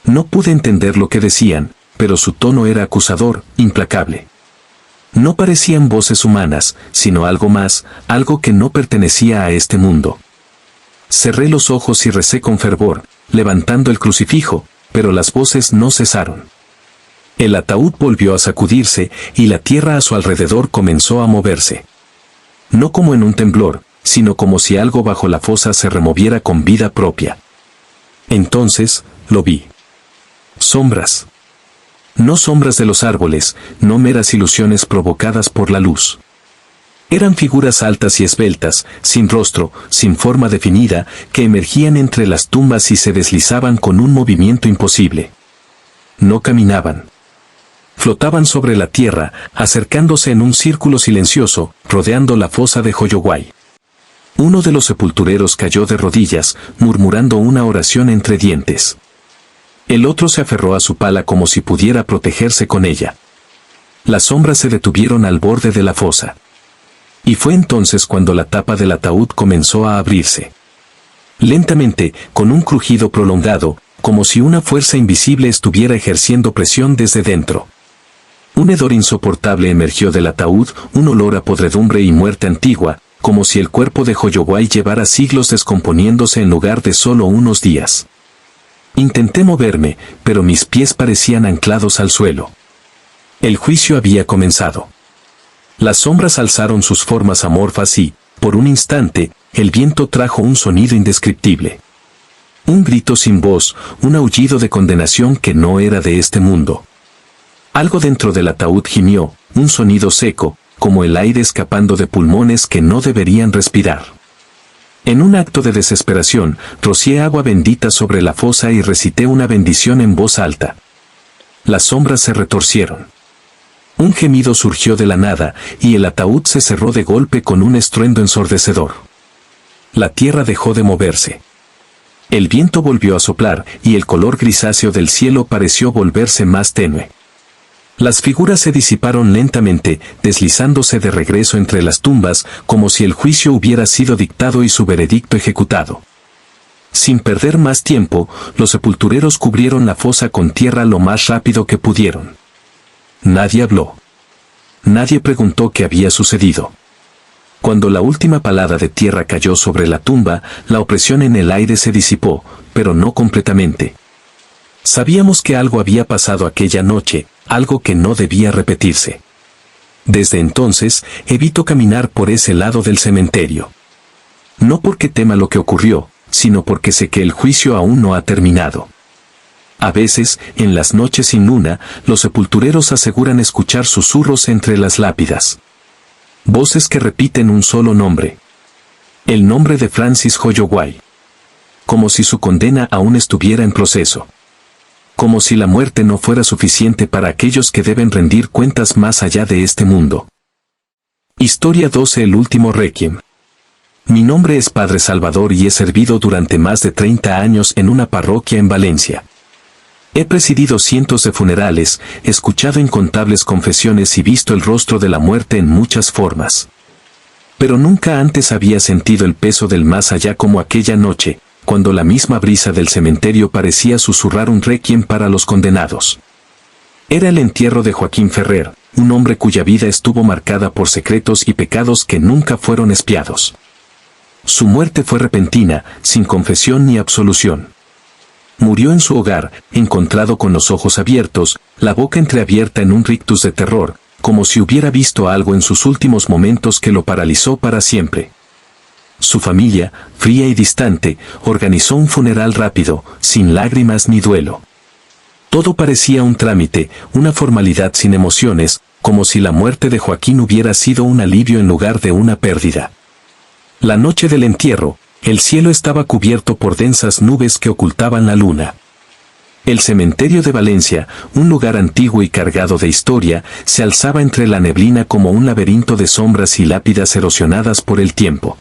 No pude entender lo que decían, pero su tono era acusador, implacable. No parecían voces humanas, sino algo más, algo que no pertenecía a este mundo. Cerré los ojos y recé con fervor, levantando el crucifijo, pero las voces no cesaron. El ataúd volvió a sacudirse, y la tierra a su alrededor comenzó a moverse. No como en un temblor, sino como si algo bajo la fosa se removiera con vida propia. Entonces, lo vi. Sombras. No sombras de los árboles, no meras ilusiones provocadas por la luz. Eran figuras altas y esbeltas, sin rostro, sin forma definida, que emergían entre las tumbas y se deslizaban con un movimiento imposible. No caminaban. Flotaban sobre la tierra, acercándose en un círculo silencioso, rodeando la fosa de Hoyoguay. Uno de los sepultureros cayó de rodillas, murmurando una oración entre dientes. El otro se aferró a su pala como si pudiera protegerse con ella. Las sombras se detuvieron al borde de la fosa. Y fue entonces cuando la tapa del ataúd comenzó a abrirse. Lentamente, con un crujido prolongado, como si una fuerza invisible estuviera ejerciendo presión desde dentro. Un hedor insoportable emergió del ataúd, un olor a podredumbre y muerte antigua, como si el cuerpo de Hoyoguay llevara siglos descomponiéndose en lugar de solo unos días. Intenté moverme, pero mis pies parecían anclados al suelo. El juicio había comenzado. Las sombras alzaron sus formas amorfas y, por un instante, el viento trajo un sonido indescriptible. Un grito sin voz, un aullido de condenación que no era de este mundo. Algo dentro del ataúd gimió, un sonido seco, como el aire escapando de pulmones que no deberían respirar. En un acto de desesperación, rocié agua bendita sobre la fosa y recité una bendición en voz alta. Las sombras se retorcieron. Un gemido surgió de la nada, y el ataúd se cerró de golpe con un estruendo ensordecedor. La tierra dejó de moverse. El viento volvió a soplar, y el color grisáceo del cielo pareció volverse más tenue. Las figuras se disiparon lentamente, deslizándose de regreso entre las tumbas, como si el juicio hubiera sido dictado y su veredicto ejecutado. Sin perder más tiempo, los sepultureros cubrieron la fosa con tierra lo más rápido que pudieron. Nadie habló. Nadie preguntó qué había sucedido. Cuando la última palada de tierra cayó sobre la tumba, la opresión en el aire se disipó, pero no completamente. Sabíamos que algo había pasado aquella noche, algo que no debía repetirse. Desde entonces, evito caminar por ese lado del cementerio. No porque tema lo que ocurrió, sino porque sé que el juicio aún no ha terminado. A veces, en las noches sin luna, los sepultureros aseguran escuchar susurros entre las lápidas. Voces que repiten un solo nombre. El nombre de Francis Holloway. Como si su condena aún estuviera en proceso. Como si la muerte no fuera suficiente para aquellos que deben rendir cuentas más allá de este mundo. Historia 12. El último requiem. Mi nombre es Padre Salvador y he servido durante más de 30 años en una parroquia en Valencia. He presidido cientos de funerales, escuchado incontables confesiones y visto el rostro de la muerte en muchas formas. Pero nunca antes había sentido el peso del más allá como aquella noche, cuando la misma brisa del cementerio parecía susurrar un requiem para los condenados. Era el entierro de Joaquín Ferrer, un hombre cuya vida estuvo marcada por secretos y pecados que nunca fueron expiados. Su muerte fue repentina, sin confesión ni absolución. Murió en su hogar, encontrado con los ojos abiertos, la boca entreabierta en un rictus de terror, como si hubiera visto algo en sus últimos momentos que lo paralizó para siempre. Su familia, fría y distante, organizó un funeral rápido, sin lágrimas ni duelo. Todo parecía un trámite, una formalidad sin emociones, como si la muerte de Joaquín hubiera sido un alivio en lugar de una pérdida. La noche del entierro, el cielo estaba cubierto por densas nubes que ocultaban la luna. El cementerio de Valencia, un lugar antiguo y cargado de historia, se alzaba entre la neblina como un laberinto de sombras y lápidas erosionadas por el tiempo.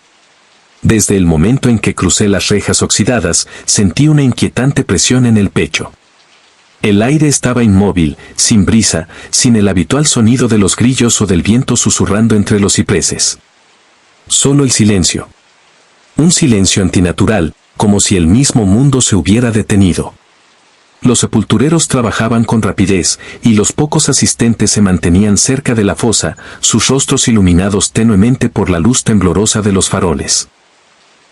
Desde el momento en que crucé las rejas oxidadas, sentí una inquietante presión en el pecho. El aire estaba inmóvil, sin brisa, sin el habitual sonido de los grillos o del viento susurrando entre los cipreses. Solo el silencio. Un silencio antinatural, como si el mismo mundo se hubiera detenido. Los sepultureros trabajaban con rapidez, y los pocos asistentes se mantenían cerca de la fosa, sus rostros iluminados tenuemente por la luz temblorosa de los faroles.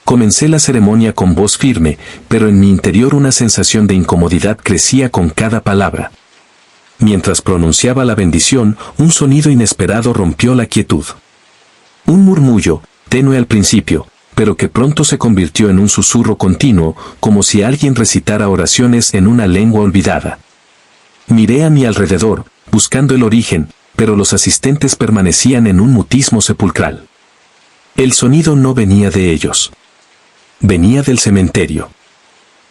Comencé la ceremonia con voz firme, pero en mi interior una sensación de incomodidad crecía con cada palabra. Mientras pronunciaba la bendición, un sonido inesperado rompió la quietud. Un murmullo, tenue al principio, pero que pronto se convirtió en un susurro continuo, como si alguien recitara oraciones en una lengua olvidada. Miré a mi alrededor, buscando el origen, pero los asistentes permanecían en un mutismo sepulcral. El sonido no venía de ellos. Venía del cementerio.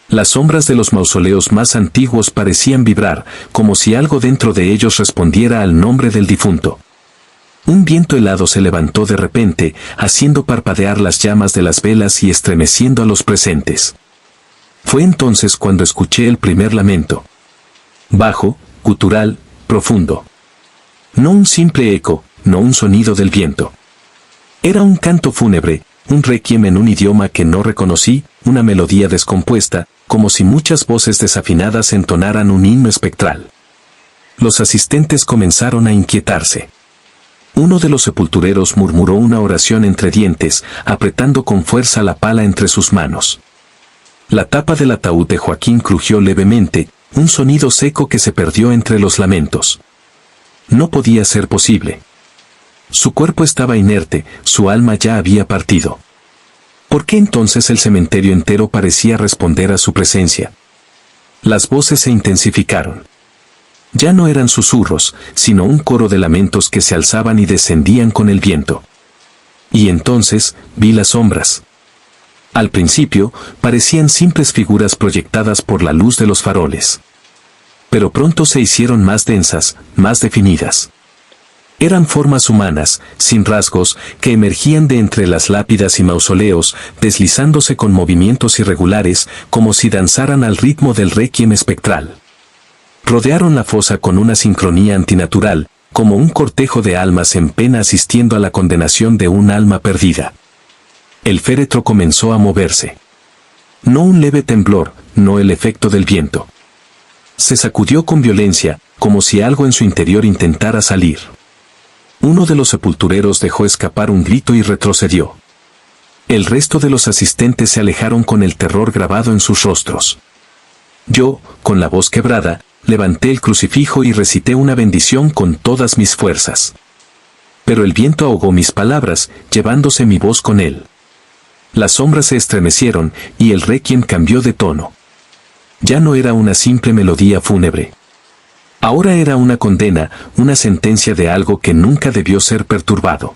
Las sombras de los mausoleos más antiguos parecían vibrar, como si algo dentro de ellos respondiera al nombre del difunto. Un viento helado se levantó de repente, haciendo parpadear las llamas de las velas y estremeciendo a los presentes. Fue entonces cuando escuché el primer lamento. Bajo, gutural, profundo. No un simple eco, no un sonido del viento. Era un canto fúnebre, un requiem en un idioma que no reconocí, una melodía descompuesta, como si muchas voces desafinadas entonaran un himno espectral. Los asistentes comenzaron a inquietarse. Uno de los sepultureros murmuró una oración entre dientes, apretando con fuerza la pala entre sus manos. La tapa del ataúd de Joaquín crujió levemente, un sonido seco que se perdió entre los lamentos. No podía ser posible. Su cuerpo estaba inerte, su alma ya había partido. ¿Por qué entonces el cementerio entero parecía responder a su presencia? Las voces se intensificaron. Ya no eran susurros, sino un coro de lamentos que se alzaban y descendían con el viento. Y entonces, vi las sombras. Al principio, parecían simples figuras proyectadas por la luz de los faroles. Pero pronto se hicieron más densas, más definidas. Eran formas humanas, sin rasgos, que emergían de entre las lápidas y mausoleos, deslizándose con movimientos irregulares, como si danzaran al ritmo del requiem espectral. Rodearon la fosa con una sincronía antinatural, como un cortejo de almas en pena asistiendo a la condenación de un alma perdida. El féretro comenzó a moverse. No un leve temblor, no el efecto del viento. Se sacudió con violencia, como si algo en su interior intentara salir. Uno de los sepultureros dejó escapar un grito y retrocedió. El resto de los asistentes se alejaron con el terror grabado en sus rostros. Yo, con la voz quebrada, levanté el crucifijo y recité una bendición con todas mis fuerzas. Pero el viento ahogó mis palabras, llevándose mi voz con él. Las sombras se estremecieron y el requiem cambió de tono. Ya no era una simple melodía fúnebre. Ahora era una condena, una sentencia de algo que nunca debió ser perturbado.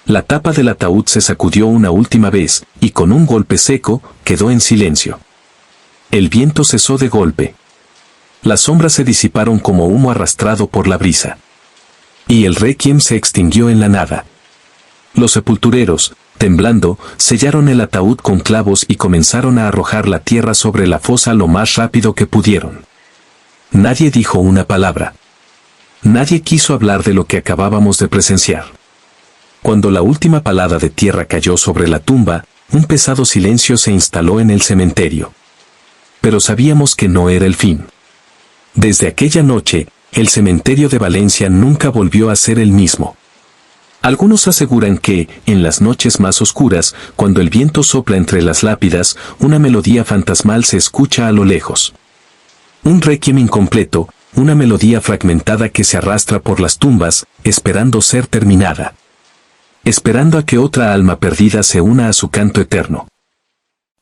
La tapa del ataúd se sacudió una última vez, y con un golpe seco, quedó en silencio. El viento cesó de golpe. Las sombras se disiparon como humo arrastrado por la brisa. Y el requiem se extinguió en la nada. Los sepultureros, temblando, sellaron el ataúd con clavos y comenzaron a arrojar la tierra sobre la fosa lo más rápido que pudieron. Nadie dijo una palabra. Nadie quiso hablar de lo que acabábamos de presenciar. Cuando la última palada de tierra cayó sobre la tumba, un pesado silencio se instaló en el cementerio. Pero sabíamos que no era el fin. Desde aquella noche, el cementerio de Valencia nunca volvió a ser el mismo. Algunos aseguran que, en las noches más oscuras, cuando el viento sopla entre las lápidas, una melodía fantasmal se escucha a lo lejos. Un requiem incompleto, una melodía fragmentada que se arrastra por las tumbas, esperando ser terminada. Esperando a que otra alma perdida se una a su canto eterno.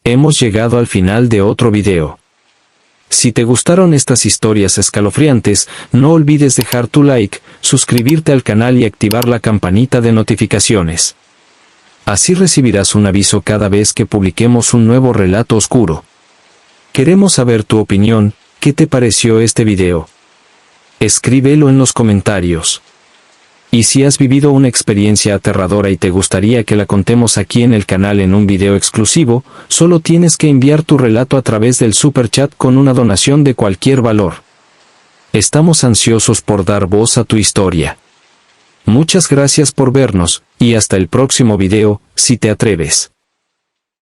Hemos llegado al final de otro video. Si te gustaron estas historias escalofriantes, no olvides dejar tu like, suscribirte al canal y activar la campanita de notificaciones. Así recibirás un aviso cada vez que publiquemos un nuevo relato oscuro. Queremos saber tu opinión, ¿qué te pareció este video? Escríbelo en los comentarios. Y si has vivido una experiencia aterradora y te gustaría que la contemos aquí en el canal en un video exclusivo, solo tienes que enviar tu relato a través del super chat con una donación de cualquier valor. Estamos ansiosos por dar voz a tu historia. Muchas gracias por vernos, y hasta el próximo video, si te atreves.